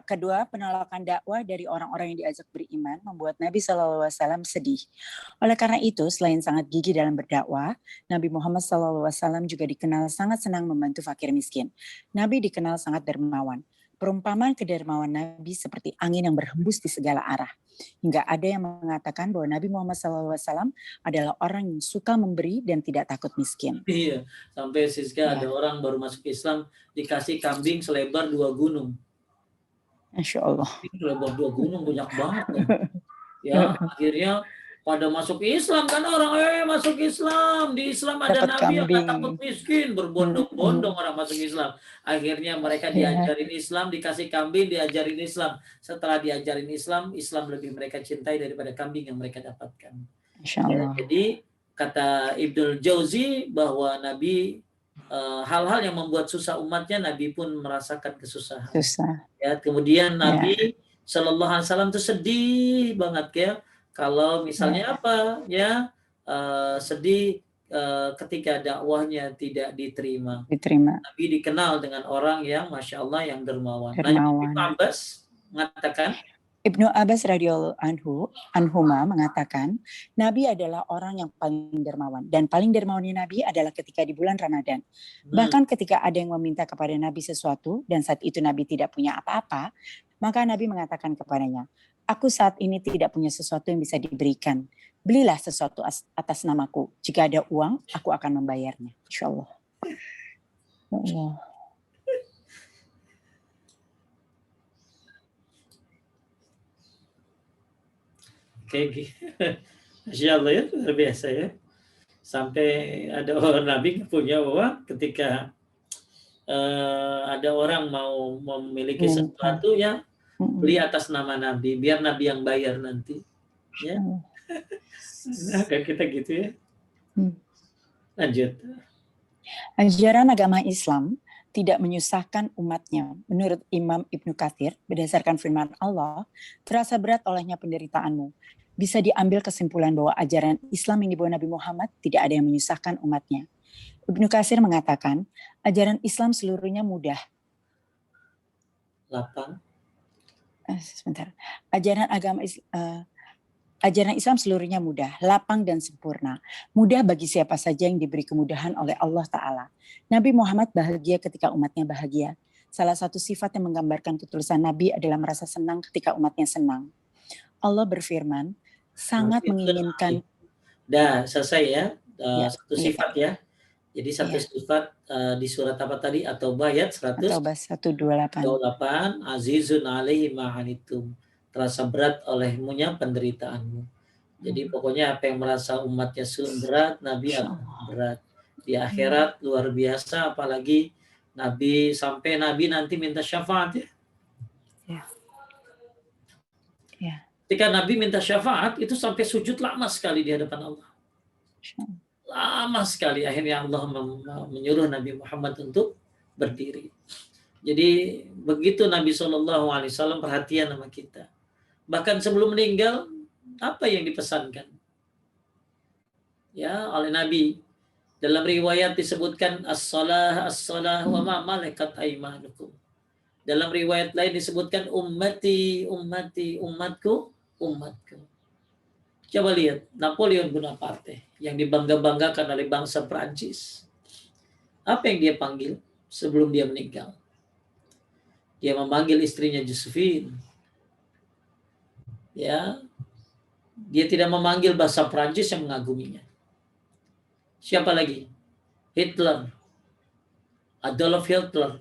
Kedua penolakan dakwah dari orang-orang yang diajak beriman membuat Nabi SAW sedih. Oleh karena itu, selain sangat gigih dalam berdakwah, Nabi Muhammad SAW juga dikenal sangat senang membantu fakir miskin. Nabi dikenal sangat dermawan. Perumpamaan kedermawan Nabi seperti angin yang berhembus di segala arah. Hingga ada yang mengatakan bahwa Nabi Muhammad SAW adalah orang yang suka memberi dan tidak takut miskin. Iya, sampai Siska ada orang baru masuk Islam dikasih kambing selebar 2 gunung. Masya Allah. Selebar 2 gunung banyak banget. Ya, akhirnya pada masuk Islam kan orang, masuk Islam. Di Islam ada Dapat Nabi yang kambing. gak takut miskin. Berbondong-bondong orang masuk Islam. Akhirnya mereka diajarin Islam, dikasih kambing, diajarin Islam. Setelah diajarin Islam, Islam lebih mereka cintai daripada kambing yang mereka dapatkan. Masya Allah. Ya, jadi kata Ibnul Jauzi bahwa Nabi hal-hal yang membuat susah umatnya, Nabi pun merasakan kesusahan. Susah. Ya, kemudian Nabi Shallallahu Alaihi Wasallam itu sedih banget ya. Kalau misalnya apa ya sedih ketika dakwahnya tidak diterima. Nabi dikenal dengan orang yang Masya Allah yang dermawan. Nah, Ibnu Abbas mengatakan, Ibnu Abbas radhiyallahu anhuma mengatakan, Nabi adalah orang yang paling dermawan, dan paling dermawannya Nabi adalah ketika di bulan Ramadan. Bahkan ketika ada yang meminta kepada Nabi sesuatu dan saat itu Nabi tidak punya apa-apa, maka Nabi mengatakan kepadanya, aku saat ini tidak punya sesuatu yang bisa diberikan. Belilah sesuatu atas namaku. Jika ada uang, aku akan membayarnya. Insyaallah. Allah. Oke, Masya Allah ya, luar biasa ya. Sampai ada orang Nabi punya bahwa ketika ada orang mau memiliki sesuatu ya, beli atas nama Nabi, biar Nabi yang bayar nanti. Ya. Nah, kayak kita gitu ya. Lanjut. Ajaran agama Islam tidak menyusahkan umatnya. Menurut Imam Ibnu Katsir, berdasarkan firman Allah, terasa berat olehnya penderitaanmu. Bisa diambil kesimpulan bahwa ajaran Islam yang dibawa Nabi Muhammad tidak ada yang menyusahkan umatnya. Ibnu Katsir mengatakan, ajaran Islam seluruhnya mudah. Sebentar. Ajaran Islam seluruhnya mudah, lapang dan sempurna. Mudah bagi siapa saja yang diberi kemudahan oleh Allah Ta'ala. Nabi Muhammad bahagia ketika umatnya bahagia. Salah satu sifat yang menggambarkan ketulusan Nabi adalah merasa senang ketika umatnya senang. Allah berfirman, sangat menginginkan. Selesai ya. Satu sifat ya. Jadi satu sifat di surat apa tadi? At-Taubah ayat 128. Azizun alaihi ma'anitum. Terasa berat olehmunya penderitaanmu. Jadi pokoknya apa yang merasa umatnya berat, Nabi akan berat. Di akhirat luar biasa, apalagi Nabi sampai Nabi nanti minta syafaat ya. Ketika Nabi minta syafaat itu sampai sujud lama sekali di hadapan Allah. Lama sekali, akhirnya Allah menyuruh Nabi Muhammad untuk berdiri. Jadi begitu Nabi SAW perhatian sama kita. Bahkan sebelum meninggal, apa yang dipesankan? Ya, oleh Nabi. Dalam riwayat disebutkan as-salah wa ma malakat aimanukum. Dalam riwayat lain disebutkan ummati, umatku. Coba lihat Napoleon Bonaparte yang dibangga-banggakan oleh bangsa Prancis. Apa yang dia panggil sebelum dia meninggal? Dia memanggil istrinya Josephine. Ya, dia tidak memanggil bahasa Prancis yang mengaguminya. Siapa lagi? Hitler, Adolf Hitler.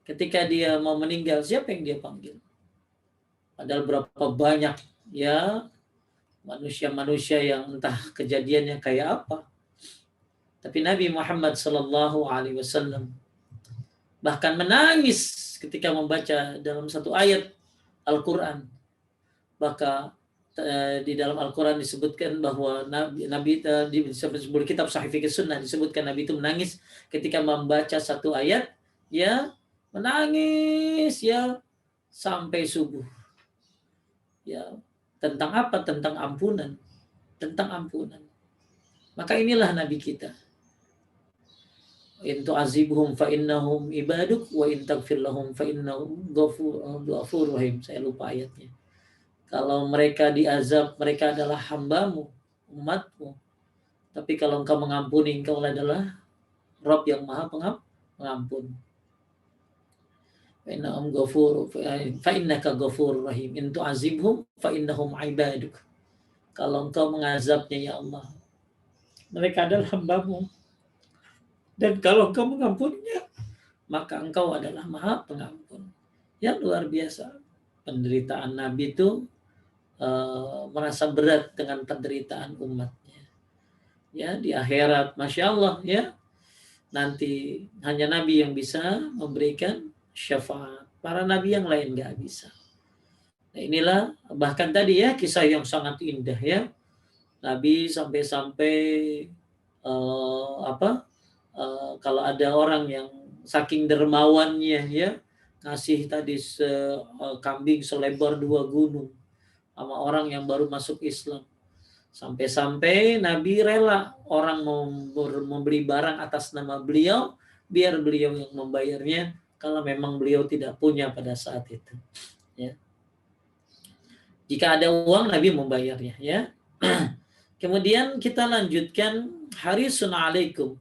Ketika dia mau meninggal, siapa yang dia panggil? Padahal berapa banyak ya manusia-manusia yang entah kejadiannya kayak apa. Tapi Nabi Muhammad SAW bahkan menangis ketika membaca dalam satu ayat Al-Quran. Maka di dalam Al-Quran disebutkan bahwa Nabi di sebuah kitab Sahih Fiqh Sunnah disebutkan Nabi itu menangis ketika membaca satu ayat, ya menangis ya sampai subuh. Ya, tentang apa? Tentang ampunan. Maka inilah Nabi kita. In tu'azibhum fa innahum ibaduk wa in taghfir lahum fa innahum ghafurur rahim. Saya lupa ayatnya. Kalau mereka diazab, mereka adalah hambamu, umatmu. Tapi kalau engkau mengampuni, engkau adalah Rabb yang maha pengampun. fa innaka ghafurur rahim in tu'azibhum fa innahum ibaduk. Kalau engkau mengazabnya ya Allah, mereka adalah hambamu, dan kalau engkau mengampuninya maka engkau adalah maha pengampun. Yang luar biasa penderitaan Nabi itu, merasa berat dengan penderitaan umatnya. Ya, di akhirat, masya Allah ya, nanti hanya Nabi yang bisa memberikan syafaat. Para Nabi yang lain nggak bisa. Nah, inilah bahkan tadi ya kisah yang sangat indah ya. Nabi sampai-sampai kalau ada orang yang saking dermawannya ya, ngasih tadi kambing selebar 2 gunung sama orang yang baru masuk Islam. Sampai-sampai Nabi rela orang mau membeli barang atas nama beliau, biar beliau yang membayarnya kalau memang beliau tidak punya pada saat itu. Ya. Jika ada uang, Nabi membayarnya. Ya. Kemudian kita lanjutkan harisun alaikum.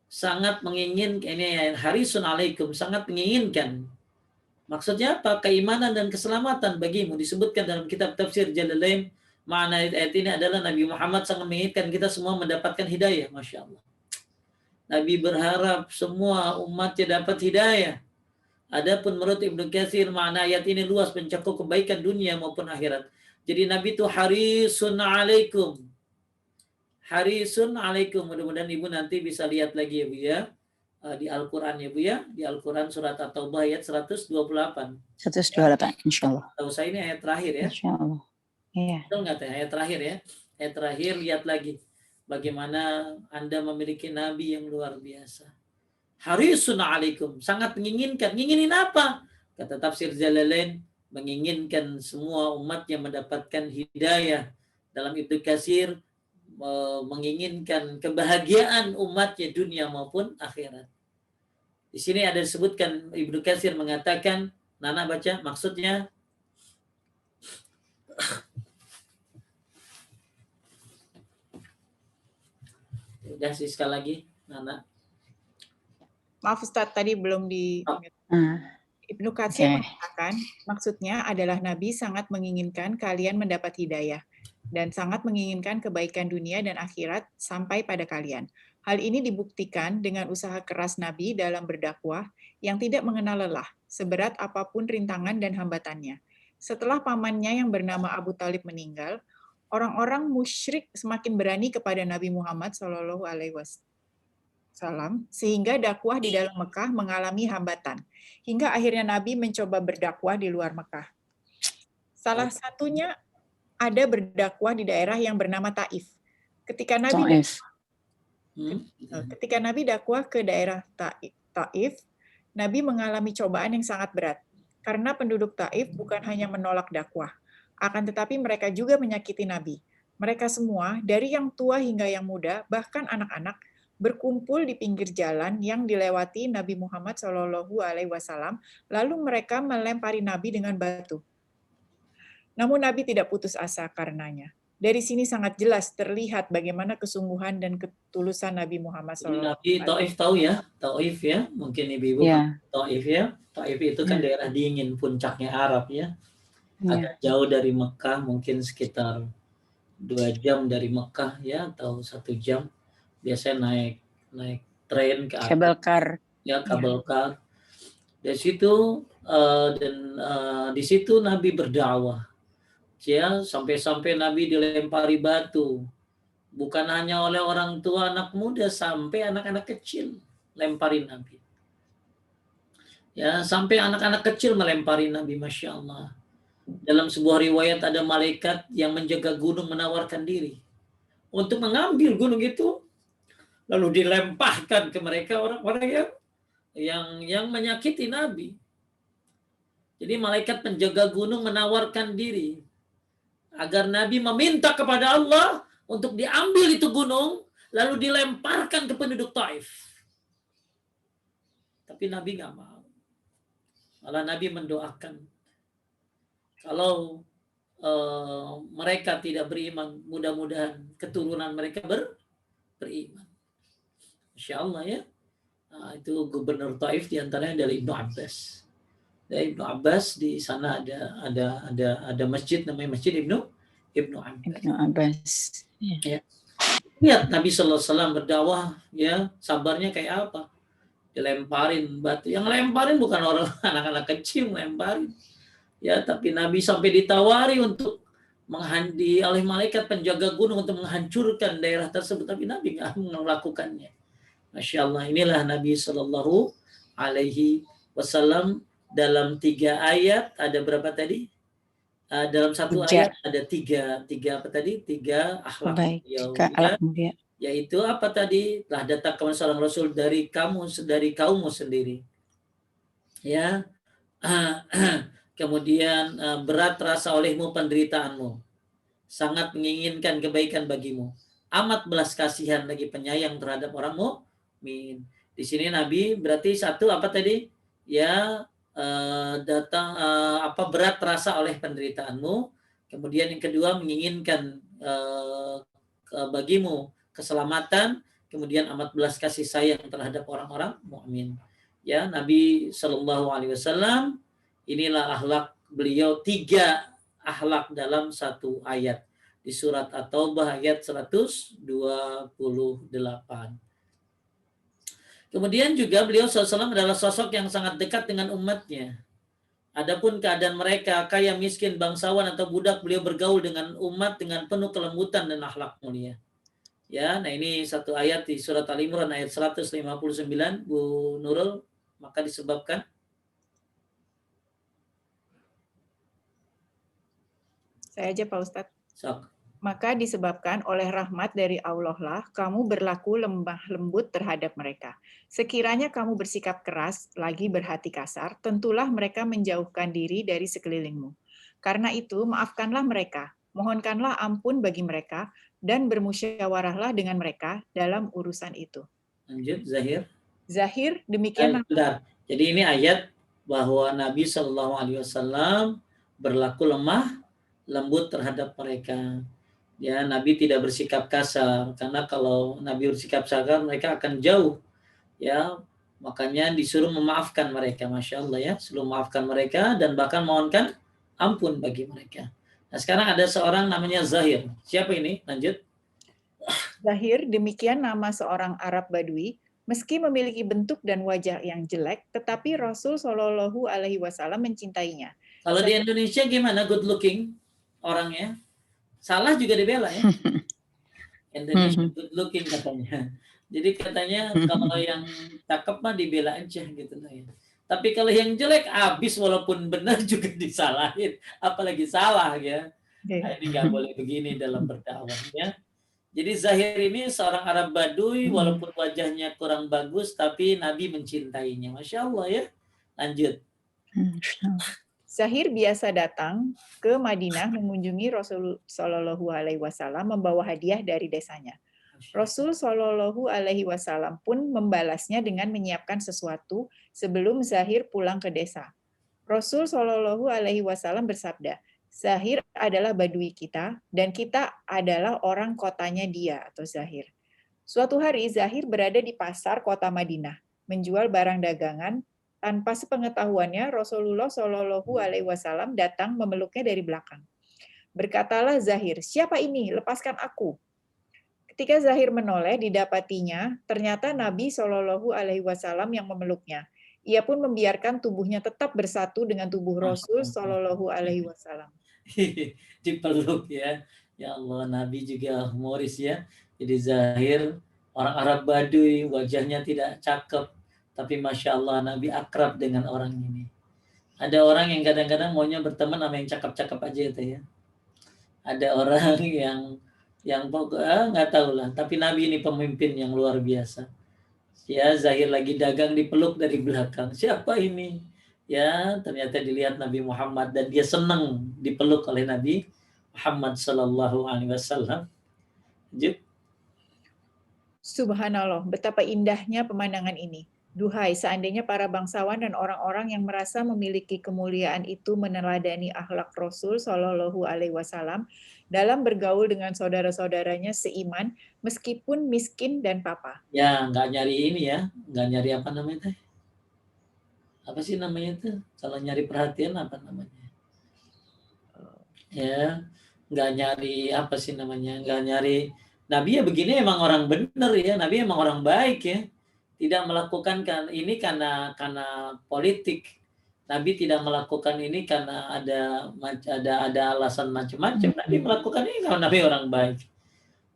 Sangat menginginkan, ini harisun alaikum, sangat menginginkan. Maksudnya apa? Keimanan dan keselamatan bagimu. Disebutkan dalam kitab tafsir Jalalain, makna ayat ini adalah Nabi Muhammad sangat menginginkan kita semua mendapatkan hidayah. Masya Allah. Nabi berharap semua umatnya dapat hidayah. Adapun menurut Ibnu Katsir, makna ayat ini luas, mencakup kebaikan dunia maupun akhirat. Jadi Nabi itu harisun alaikum. Harisun alaikum. Mudah-mudahan Ibu nanti bisa lihat lagi ya Bu ya. Di Al-Quran ya Bu ya. Di Al-Quran surat At-Taubah ayat 128. 128 insya Allah. Tahu saya ini ayat terakhir ya. Insya Allah. Iya. Betul nggak teh? Ayat terakhir ya. Ayat terakhir, lihat lagi. Bagaimana Anda memiliki Nabi yang luar biasa. Harisun alaikum. Sangat menginginkan. Nginginin apa? Kata tafsir Jalalain, menginginkan semua umatnya mendapatkan hidayah. Dalam Ibnu Katsir, menginginkan kebahagiaan umatnya dunia maupun akhirat. Di sini ada disebutkan, Ibnu Katsir mengatakan, Nana baca maksudnya. Udah sih sekali lagi, Nana. Maaf Ustadz, tadi belum di... Ibnu Katsir mengatakan, maksudnya adalah Nabi sangat menginginkan kalian mendapat hidayah dan sangat menginginkan kebaikan dunia dan akhirat sampai pada kalian. Hal ini dibuktikan dengan usaha keras Nabi dalam berdakwah yang tidak mengenal lelah, seberat apapun rintangan dan hambatannya. Setelah pamannya yang bernama Abu Talib meninggal, orang-orang musyrik semakin berani kepada Nabi Muhammad SAW, sehingga dakwah di dalam Mekah mengalami hambatan, hingga akhirnya Nabi mencoba berdakwah di luar Mekah. Salah satunya ada berdakwah di daerah yang bernama Taif. Ketika Nabi dakwah ke daerah Taif, Nabi mengalami cobaan yang sangat berat. Karena penduduk Taif bukan hanya menolak dakwah, akan tetapi mereka juga menyakiti Nabi. Mereka semua, dari yang tua hingga yang muda, bahkan anak-anak, berkumpul di pinggir jalan yang dilewati Nabi Muhammad SAW, lalu mereka melempari Nabi dengan batu. Namun Nabi tidak putus asa karenanya. Dari sini sangat jelas terlihat bagaimana kesungguhan dan ketulusan Nabi Muhammad SAW. Nabi Taif tahu ya, Taif ya, mungkin ibu-ibu Taif ya. Taif itu kan daerah dingin, puncaknya Arab ya. Agak jauh dari Mekah, mungkin sekitar 2 jam dari Mekah ya, atau 1 jam. Biasanya naik tren ke atas. Kabel car. Ya, kabel car. Dari situ di situ Nabi berdakwah. Ya, sampai-sampai Nabi dilempari batu. Bukan hanya oleh orang tua, anak muda, sampai anak-anak kecil lemparin Nabi. Ya, sampai anak-anak kecil melempari Nabi, Masya Allah. Dalam sebuah riwayat ada malaikat yang menjaga gunung menawarkan diri untuk mengambil gunung itu, lalu dilemparkan ke mereka orang-orang yang menyakiti Nabi. Jadi malaikat penjaga gunung menawarkan diri agar Nabi meminta kepada Allah untuk diambil itu gunung, lalu dilemparkan ke penduduk Taif. Tapi Nabi nggak mau. Malah Nabi mendoakan, kalau mereka tidak beriman, mudah-mudahan keturunan mereka beriman. Insya Allah ya. Nah, itu gubernur Taif diantaranya dari Ibnu Abbas. dari Ibnu Abbas. Di sana ada masjid namanya Masjid Ibnu Abbas. Ibnu Abbas. Ya. Lihat Nabi Sallallahu Alaihi Wasallam berdakwah, ya sabarnya kayak apa? Dilemparin batu, yang lemparin bukan orang anak-anak kecil lemparin, ya, tapi Nabi sampai ditawari untuk oleh malaikat penjaga gunung untuk menghancurkan daerah tersebut, tapi Nabi nggak melakukannya. Masya Allah, inilah Nabi Sallallahu Alaihi Wasallam. Dalam 3 ayat ada berapa tadi? Dalam 1 ayat ada tiga apa tadi? 3 akhlak beliau, ya, yaitu apa tadi? Telah datang seorang Rasul dari kaummu sendiri, ya. Kemudian berat terasa olehmu penderitaanmu, sangat menginginkan kebaikan bagimu, amat belas kasihan lagi penyayang terhadap orang mukmin. Di sini Nabi berarti satu apa tadi? Ya, berat terasa oleh penderitaanmu. Kemudian yang kedua menginginkan bagimu keselamatan. Kemudian amat belas kasih sayang terhadap orang-orang mukmin. Ya, Nabi Shallallahu Alaihi Wasallam, inilah akhlak beliau, 3 akhlak dalam 1 ayat di surat At-Taubah ayat 128. Kemudian juga beliau SAW adalah sosok yang sangat dekat dengan umatnya. Adapun keadaan mereka kaya, miskin, bangsawan atau budak, beliau bergaul dengan umat dengan penuh kelembutan dan akhlak mulia. Ya, nah ini 1 ayat di surat Al-Imran ayat 159, Bu Nurul. Maka disebabkan saya aja Pak Ustadz. Sok. Maka disebabkan oleh rahmat dari Allah lah kamu berlaku lemah lembut terhadap mereka. Sekiranya kamu bersikap keras, lagi berhati kasar, tentulah mereka menjauhkan diri dari sekelilingmu. Karena itu, maafkanlah mereka, mohonkanlah ampun bagi mereka, dan bermusyawarahlah dengan mereka dalam urusan itu. Lanjut, Zahir. Zahir, demikian. Bentar. Jadi ini ayat bahwa Nabi Shallallahu Alaihi Wasallam berlaku lemah lembut terhadap mereka. Ya, Nabi tidak bersikap kasar, karena kalau Nabi bersikap kasar mereka akan jauh, ya. Makanya disuruh memaafkan mereka, Masya Allah, ya, suruh memaafkan mereka dan bahkan mohonkan ampun bagi mereka. Nah, sekarang ada seorang namanya Zahir. Siapa ini? Lanjut. Zahir, demikian nama seorang Arab Badui, meski memiliki bentuk dan wajah yang jelek, tetapi Rasul Shallallahu Alaihi Wasallam mencintainya. Kalau di Indonesia gimana? Good looking orangnya? Salah juga dibela, ya. Indonesia good looking katanya. Jadi katanya kalau yang cakep mah dibela aja gitu lah, ya. Tapi kalau yang jelek abis, walaupun benar juga disalahin, apalagi salah, ya. Nah, ini nggak boleh begini dalam berdakwah, ya. Jadi Zahir ini seorang Arab Badui, walaupun wajahnya kurang bagus, tapi Nabi mencintainya. Masya Allah, ya. Lanjut. Zahir biasa datang ke Madinah mengunjungi Rasul Shallallahu Alaihi Wasallam membawa hadiah dari desanya. Rasul Shallallahu Alaihi Wasallam pun membalasnya dengan menyiapkan sesuatu sebelum Zahir pulang ke desa. Rasul Shallallahu Alaihi Wasallam bersabda, Zahir adalah badui kita dan kita adalah orang kotanya dia atau Zahir. Suatu hari Zahir berada di pasar kota Madinah, menjual barang dagangan. Tanpa sepengetahuannya, Rasulullah Shallallahu Alaihi Wasallam datang memeluknya dari belakang. Berkatalah Zahir, siapa ini? Lepaskan aku. Ketika Zahir menoleh, didapatinya ternyata Nabi Shallallahu Alaihi Wasallam yang memeluknya. Ia pun membiarkan tubuhnya tetap bersatu dengan tubuh Rasul Shallallahu Alaihi Wasallam. Dipeluk, ya. Ya Allah, Nabi juga humoris, ya. Jadi Zahir orang Arab Badui, wajahnya tidak cakep, tapi Masya Allah Nabi akrab dengan orang ini. Ada orang yang kadang-kadang maunya berteman sama yang cakep-cakep aja itu, ya. Ada orang yang pokoknya nggak tahu lah, tapi Nabi ini pemimpin yang luar biasa. Ya, Zahir lagi dagang dipeluk dari belakang. Siapa ini? Ya, ternyata dilihat Nabi Muhammad dan dia senang dipeluk oleh Nabi Muhammad Sallallahu Alaihi Wasallam. Lanjut. Subhanallah, betapa indahnya pemandangan ini. Duhai, seandainya para bangsawan dan orang-orang yang merasa memiliki kemuliaan itu meneladani akhlak Rasul Shallallahu Alaihi Wasallam dalam bergaul dengan saudara-saudaranya seiman, meskipun miskin dan papa. Ya, nggak nyari ini, ya, nggak nyari apa namanya teh? apa sih namanya tuh kalau nyari perhatian apa namanya ya, nggak nyari apa sih namanya, nggak nyari. Nabi ya begini emang orang bener ya, Nabi emang orang baik ya, tidak melakukan ini karena politik. Nabi tidak melakukan ini karena ada alasan macam-macam. Nabi melakukan ini karena Nabi orang baik.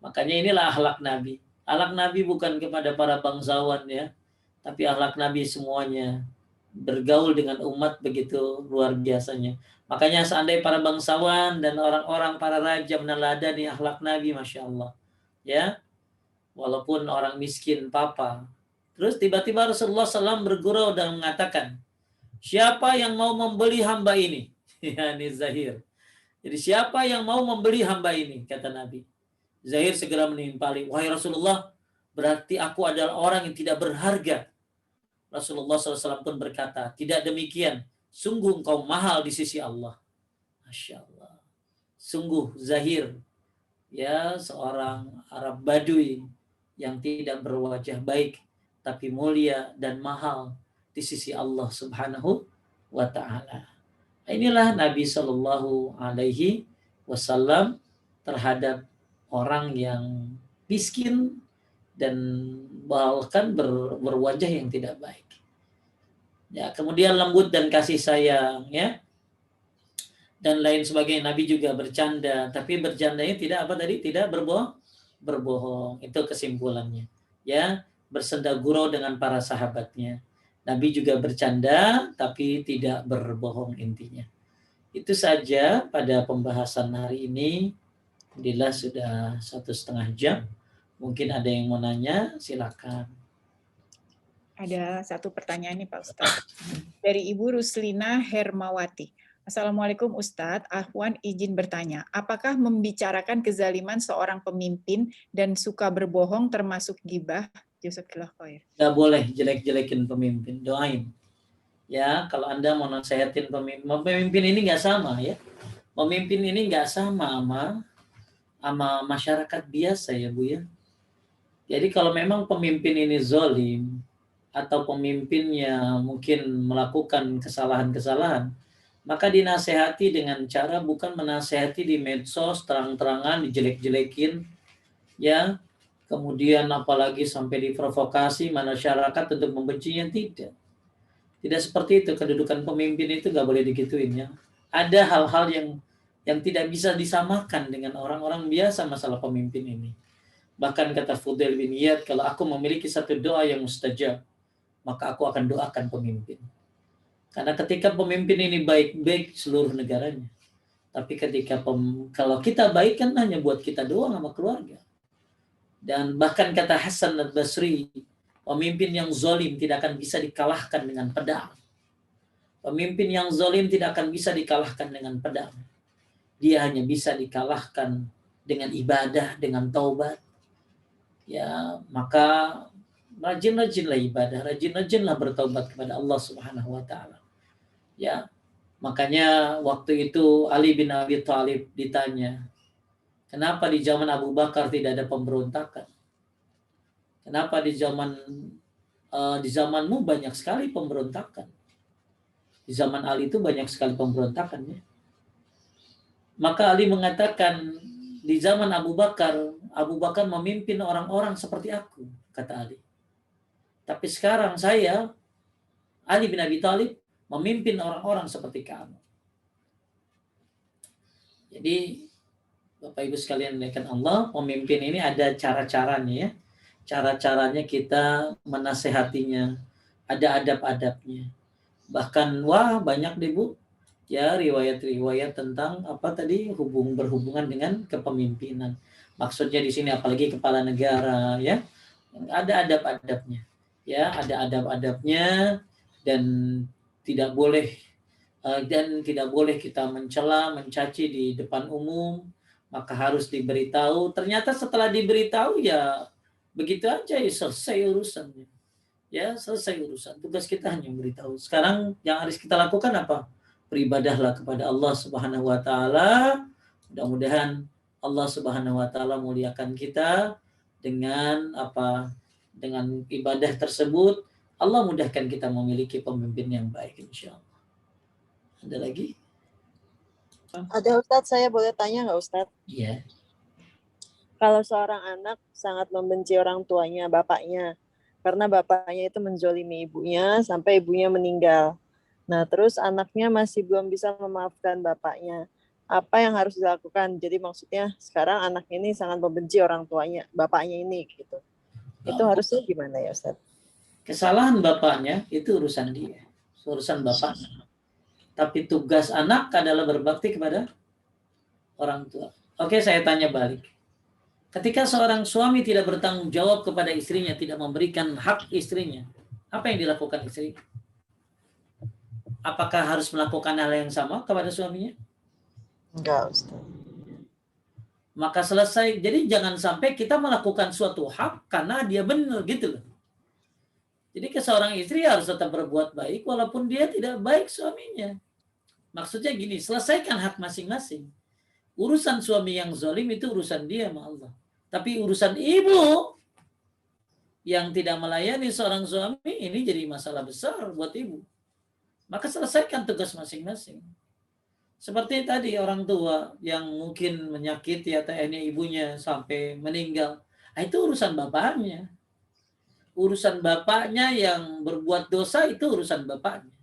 Makanya inilah akhlak Nabi. Akhlak Nabi bukan kepada para bangsawan ya, tapi akhlak Nabi semuanya bergaul dengan umat begitu luar biasanya. Makanya seandainya para bangsawan dan orang-orang para raja meneladani akhlak Nabi, Masya Allah. Ya, walaupun orang miskin papa. Terus tiba-tiba Rasulullah SAW bergurau dan mengatakan, siapa yang mau membeli hamba ini? Yani Zahir. Jadi siapa yang mau membeli hamba ini? Kata Nabi. Zahir segera menimpali, wahai Rasulullah, berarti aku adalah orang yang tidak berharga. Rasulullah SAW pun berkata, tidak demikian, sungguh engkau mahal di sisi Allah. Masya Allah. Sungguh Zahir, ya seorang Arab Badui yang tidak berwajah baik, tapi mulia dan mahal di sisi Allah Subhanahu wa Ta'ala. Inilah Nabi Shallallahu Alaihi Wasallam terhadap orang yang miskin dan bahkan berwajah yang tidak baik. Ya, kemudian lembut dan kasih sayang ya. Dan lain sebagainya. Nabi juga bercanda, tapi bercandanya tidak apa tadi? Tidak berbohong. Itu kesimpulannya. Ya, bersenda gurau dengan para sahabatnya. Nabi juga bercanda tapi tidak berbohong intinya. Itu saja pada pembahasan hari ini. Alhamdulillah sudah 1,5 jam. Mungkin ada yang mau nanya, silakan. Ada satu pertanyaan nih Pak Ustadz. Dari Ibu Ruslina Hermawati. Assalamualaikum Ustadz, Ahwan izin bertanya, apakah membicarakan kezaliman seorang pemimpin dan suka berbohong termasuk ghibah? Jazakallah khair. Gak boleh jelek-jelekin pemimpin, doain. Ya, kalau Anda mau nasihatin pemimpin ini nggak sama ya. Pemimpin ini nggak sama sama masyarakat biasa ya Bu ya. Jadi kalau memang pemimpin ini zalim atau pemimpinnya mungkin melakukan kesalahan-kesalahan, maka dinasehati dengan cara bukan menasehati di medsos terang-terangan dijelek-jelekin ya, kemudian apalagi sampai diprovokasi masyarakat untuk membencinya. Tidak seperti itu. Kedudukan pemimpin itu nggak boleh digituin ya. Ada hal-hal yang tidak bisa disamakan dengan orang-orang biasa masalah pemimpin ini. Bahkan kata Fudail bin Iyad, kalau aku memiliki satu doa yang mustajab, maka aku akan doakan pemimpin. Karena ketika pemimpin ini baik-baik seluruh negaranya. Tapi ketika kalau kita baik kan hanya buat kita doang sama keluarga. Dan bahkan kata Hasan al-Basri, pemimpin yang zalim tidak akan bisa dikalahkan dengan pedang. Pemimpin yang zalim tidak akan bisa dikalahkan dengan pedang. Dia hanya bisa dikalahkan dengan ibadah, dengan taubat. Ya, maka rajin-rajinlah ibadah, rajin-rajinlah bertaubat kepada Allah Subhanahu wa Ta'ala. Ya, makanya waktu itu Ali bin Abi Thalib ditanya, kenapa di zaman Abu Bakar tidak ada pemberontakan? Kenapa di zamanmu banyak sekali pemberontakan? Di zaman Ali itu banyak sekali pemberontakan ya. Maka Ali mengatakan, di zaman Abu Bakar memimpin orang-orang seperti aku, kata Ali. Tapi sekarang saya, Ali bin Abi Thalib, memimpin orang-orang seperti kamu. Jadi, Bapak Ibu sekalian melihat Allah, pemimpin ini ada cara-caranya ya. Cara-caranya kita menasehatinya, ada adab-adabnya. Bahkan, banyak deh Bu, ya riwayat-riwayat tentang berhubungan dengan kepemimpinan. Maksudnya di sini apalagi kepala negara ya, ada adab-adabnya. Ya, ada adab-adabnya dan tidak boleh kita mencela, mencaci di depan umum, maka harus diberitahu. Ternyata setelah diberitahu ya begitu aja ya selesai urusannya. Ya, selesai urusan. Tugas kita hanya memberitahu. Sekarang yang harus kita lakukan apa? Beribadahlah kepada Allah Subhanahu wa Ta'ala. Mudah-mudahan Allah Subhanahu wa Ta'ala muliakan kita dengan ibadah tersebut. Allah mudahkan kita memiliki pemimpin yang baik, insya Allah. Ada lagi? Ada Ustadz, saya boleh tanya nggak Ustadz? Iya. Kalau seorang anak sangat membenci orang tuanya, bapaknya, karena bapaknya itu menzolimi ibunya sampai ibunya meninggal. Nah, terus anaknya masih belum bisa memaafkan bapaknya. Apa yang harus dilakukan? Jadi maksudnya sekarang anak ini sangat membenci orang tuanya, bapaknya ini gitu. Itu harusnya gimana ya Ustaz? Kesalahan bapaknya itu urusan dia, urusan bapaknya. Tapi tugas anak adalah berbakti kepada orang tua. Oke, saya tanya balik. Ketika seorang suami tidak bertanggung jawab kepada istrinya, tidak memberikan hak istrinya, apa yang dilakukan istri? Apakah harus melakukan hal yang sama kepada suaminya? Enggak, Ustaz. Maka selesai. Jadi jangan sampai kita melakukan suatu hak karena dia benar gitu loh. Jadi seorang istri harus tetap berbuat baik walaupun dia tidak baik suaminya. Maksudnya gini, selesaikan hak masing-masing. Urusan suami yang zalim itu urusan dia sama Allah. Tapi urusan ibu yang tidak melayani seorang suami ini jadi masalah besar buat ibu. Maka selesaikan tugas masing-masing. Seperti tadi orang tua yang mungkin menyakiti atau ibunya sampai meninggal. Itu urusan bapaknya. Urusan bapaknya yang berbuat dosa itu urusan bapaknya.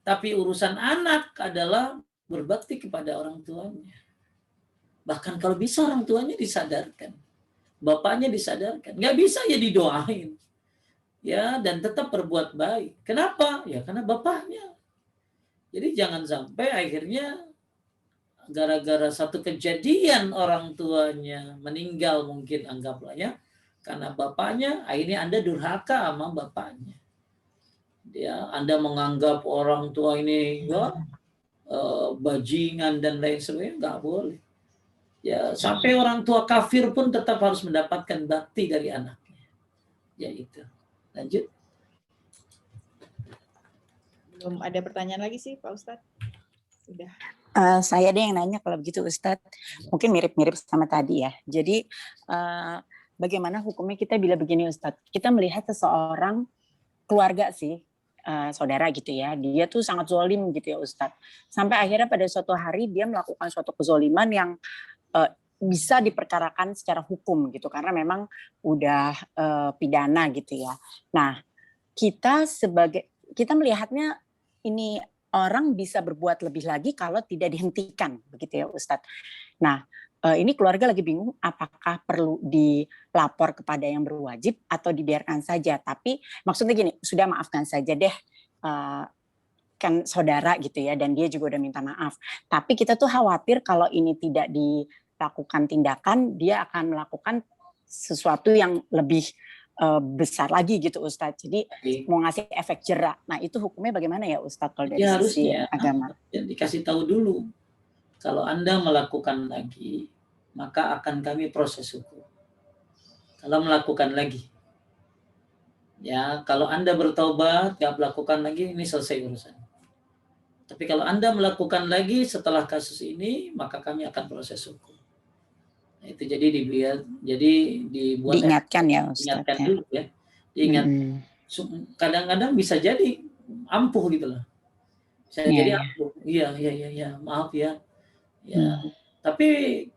Tapi urusan anak adalah berbakti kepada orang tuanya. Bahkan kalau bisa orang tuanya disadarkan. Bapaknya disadarkan. Nggak bisa ya didoain. Ya, dan tetap berbuat baik. Kenapa? Ya karena bapaknya. Jadi jangan sampai akhirnya gara-gara satu kejadian orang tuanya meninggal mungkin anggaplah ya. Karena bapaknya, akhirnya Anda durhaka sama bapaknya. Ya, Anda menganggap orang tua ini ya, bajingan dan lain sebagainya, nggak boleh. Ya, sampai orang tua kafir pun tetap harus mendapatkan bakti dari anaknya. Ya itu. Lanjut. Belum ada pertanyaan lagi sih Pak Ustadz. Sudah. Saya deh yang nanya kalau begitu Ustadz. Mungkin mirip-mirip sama tadi ya. Jadi bagaimana hukumnya kita bila begini Ustadz? Kita melihat seseorang keluarga sih, saudara gitu ya. Dia tuh sangat zolim gitu ya Ustadz. Sampai akhirnya pada suatu hari dia melakukan suatu kezoliman yang bisa diperkarakan secara hukum gitu. Karena memang udah pidana gitu ya. Nah, kita melihatnya ini orang bisa berbuat lebih lagi kalau tidak dihentikan begitu ya Ustadz. Nah, ini keluarga lagi bingung apakah perlu dilapor kepada yang berwajib atau dibiarkan saja. Tapi maksudnya gini, sudah maafkan saja deh, kan saudara gitu ya, dan dia juga udah minta maaf. Tapi kita tuh khawatir kalau ini tidak dilakukan tindakan, dia akan melakukan sesuatu yang lebih besar lagi gitu Ustadz. Jadi mau ngasih efek jerak. Nah itu hukumnya bagaimana ya Ustadz kalau dari sisi agama? Ya, dikasih tahu dulu. Kalau Anda melakukan lagi, maka akan kami proses hukum. Kalau melakukan lagi. Ya, kalau Anda bertobat, nggak melakukan lagi, ini selesai urusan. Tapi kalau Anda melakukan lagi setelah kasus ini, maka kami akan proses hukum. Nah, itu jadi dibuat diingatkan ya Ustaz. Diingatkan dulu ya. Diingat. Kadang-kadang bisa jadi ampuh gitu loh. Bisa jadi ampuh. Iya, maaf ya. Ya. Tapi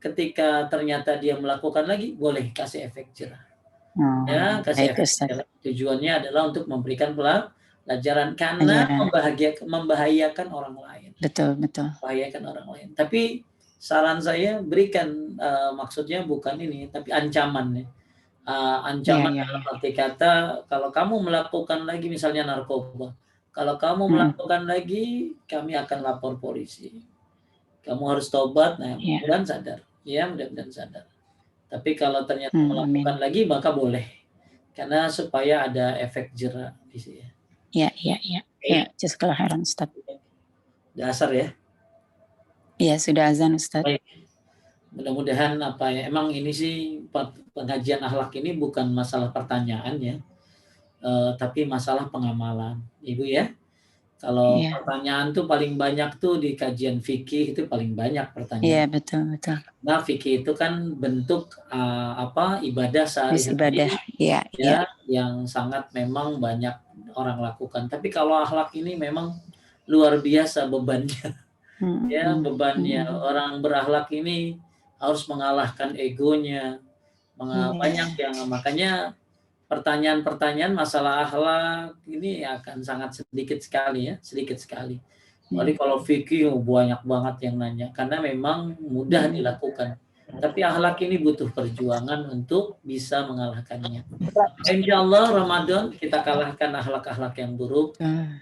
ketika ternyata dia melakukan lagi, boleh kasih efek jerah. Ya, kasih efek jerah. Tujuannya adalah untuk memberikan pelajaran karena membahayakan orang lain. Betul. Membahayakan orang lain. Tapi saran saya berikan maksudnya bukan ini, tapi ancaman ya. Ancaman dalam arti kata kalau kamu melakukan lagi misalnya narkoba, kalau kamu melakukan lagi, kami akan lapor polisi. Kamu harus tobat, nah mudah-mudahan sadar. Ya, mudah-mudahan sadar. Tapi kalau ternyata melakukan lagi, maka boleh. Karena supaya ada efek jerak di sini. Iya. Ya, jazakallahu khairan Ustaz. Dasar ya. Iya, sudah azan Ustaz. Baik. Mudah-mudahan emang ini sih pengajian akhlak ini bukan masalah pertanyaan ya. Tapi masalah pengamalan. Ibu ya. Kalau Iya. pertanyaan tuh paling banyak tuh di kajian fikih itu paling banyak Iya, pertanyaan. betul. Nah, fikih itu kan bentuk ibadah Bis sehari-hari ibadah. Iya, ya yang sangat memang banyak orang lakukan. Tapi kalau akhlak ini memang luar biasa bebannya. Ya, bebannya orang berakhlak ini harus mengalahkan egonya. Banyak yang makanya pertanyaan-pertanyaan masalah akhlak ini akan sangat sedikit sekali. Jadi kalau fikih banyak banget yang nanya karena memang mudah dilakukan. Tapi akhlak ini butuh perjuangan untuk bisa mengalahkannya. Insya Allah Ramadan kita kalahkan akhlak-akhlak yang buruk.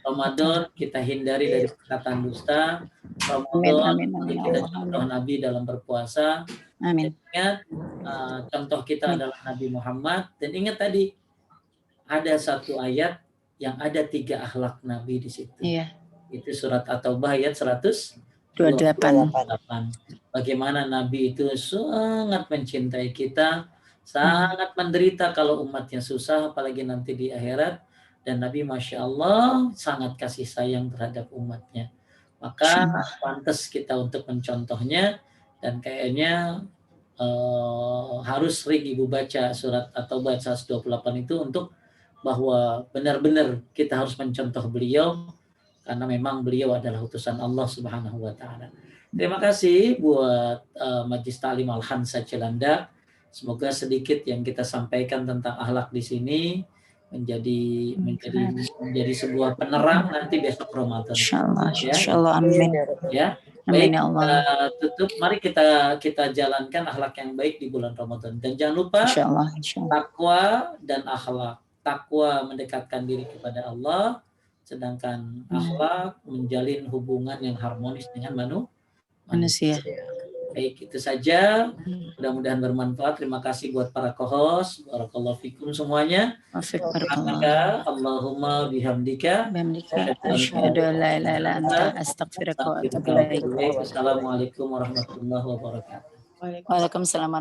Ramadan kita hindari dari perkataan dusta. Ramadan kita contoh Nabi dalam berpuasa. Amin. Ingat contoh kita adalah Nabi Muhammad dan ingat tadi ada satu ayat yang ada 3 akhlak Nabi di situ. Iya. Itu surat At-Taubah ayat 128. Bagaimana Nabi itu sangat mencintai kita, sangat menderita kalau umatnya susah, apalagi nanti di akhirat. Dan Nabi Masya Allah sangat kasih sayang terhadap umatnya. Maka pantas kita untuk mencontohnya dan kayaknya harus sering Ibu baca surat At-Taubah 128 itu untuk bahwa benar-benar kita harus mencontoh beliau karena memang beliau adalah utusan Allah Subhanahu wa taala. Terima kasih buat Majlis Ta'lim Al-Hansa Cilandak. Semoga sedikit yang kita sampaikan tentang akhlak di sini menjadi sebuah penerang nanti besok Ramadan. Insyaallah, amin. Ya. Baik, tutup. Mari kita jalankan akhlak yang baik di bulan Ramadan dan jangan lupa takwa dan akhlak. Takwa mendekatkan diri kepada Allah, sedangkan akhlak menjalin hubungan yang harmonis dengan manusia. Baik, itu saja. Mudah-mudahan bermanfaat. Terima kasih buat para co-host. Barakallahu fikum semuanya. Allahumma bihamdika. Asyhadu an la ilaha illa anta astaghfiruka wa atubu ilaik. Assalamualaikum warahmatullahi wabarakatuh. Waalaikumsalam.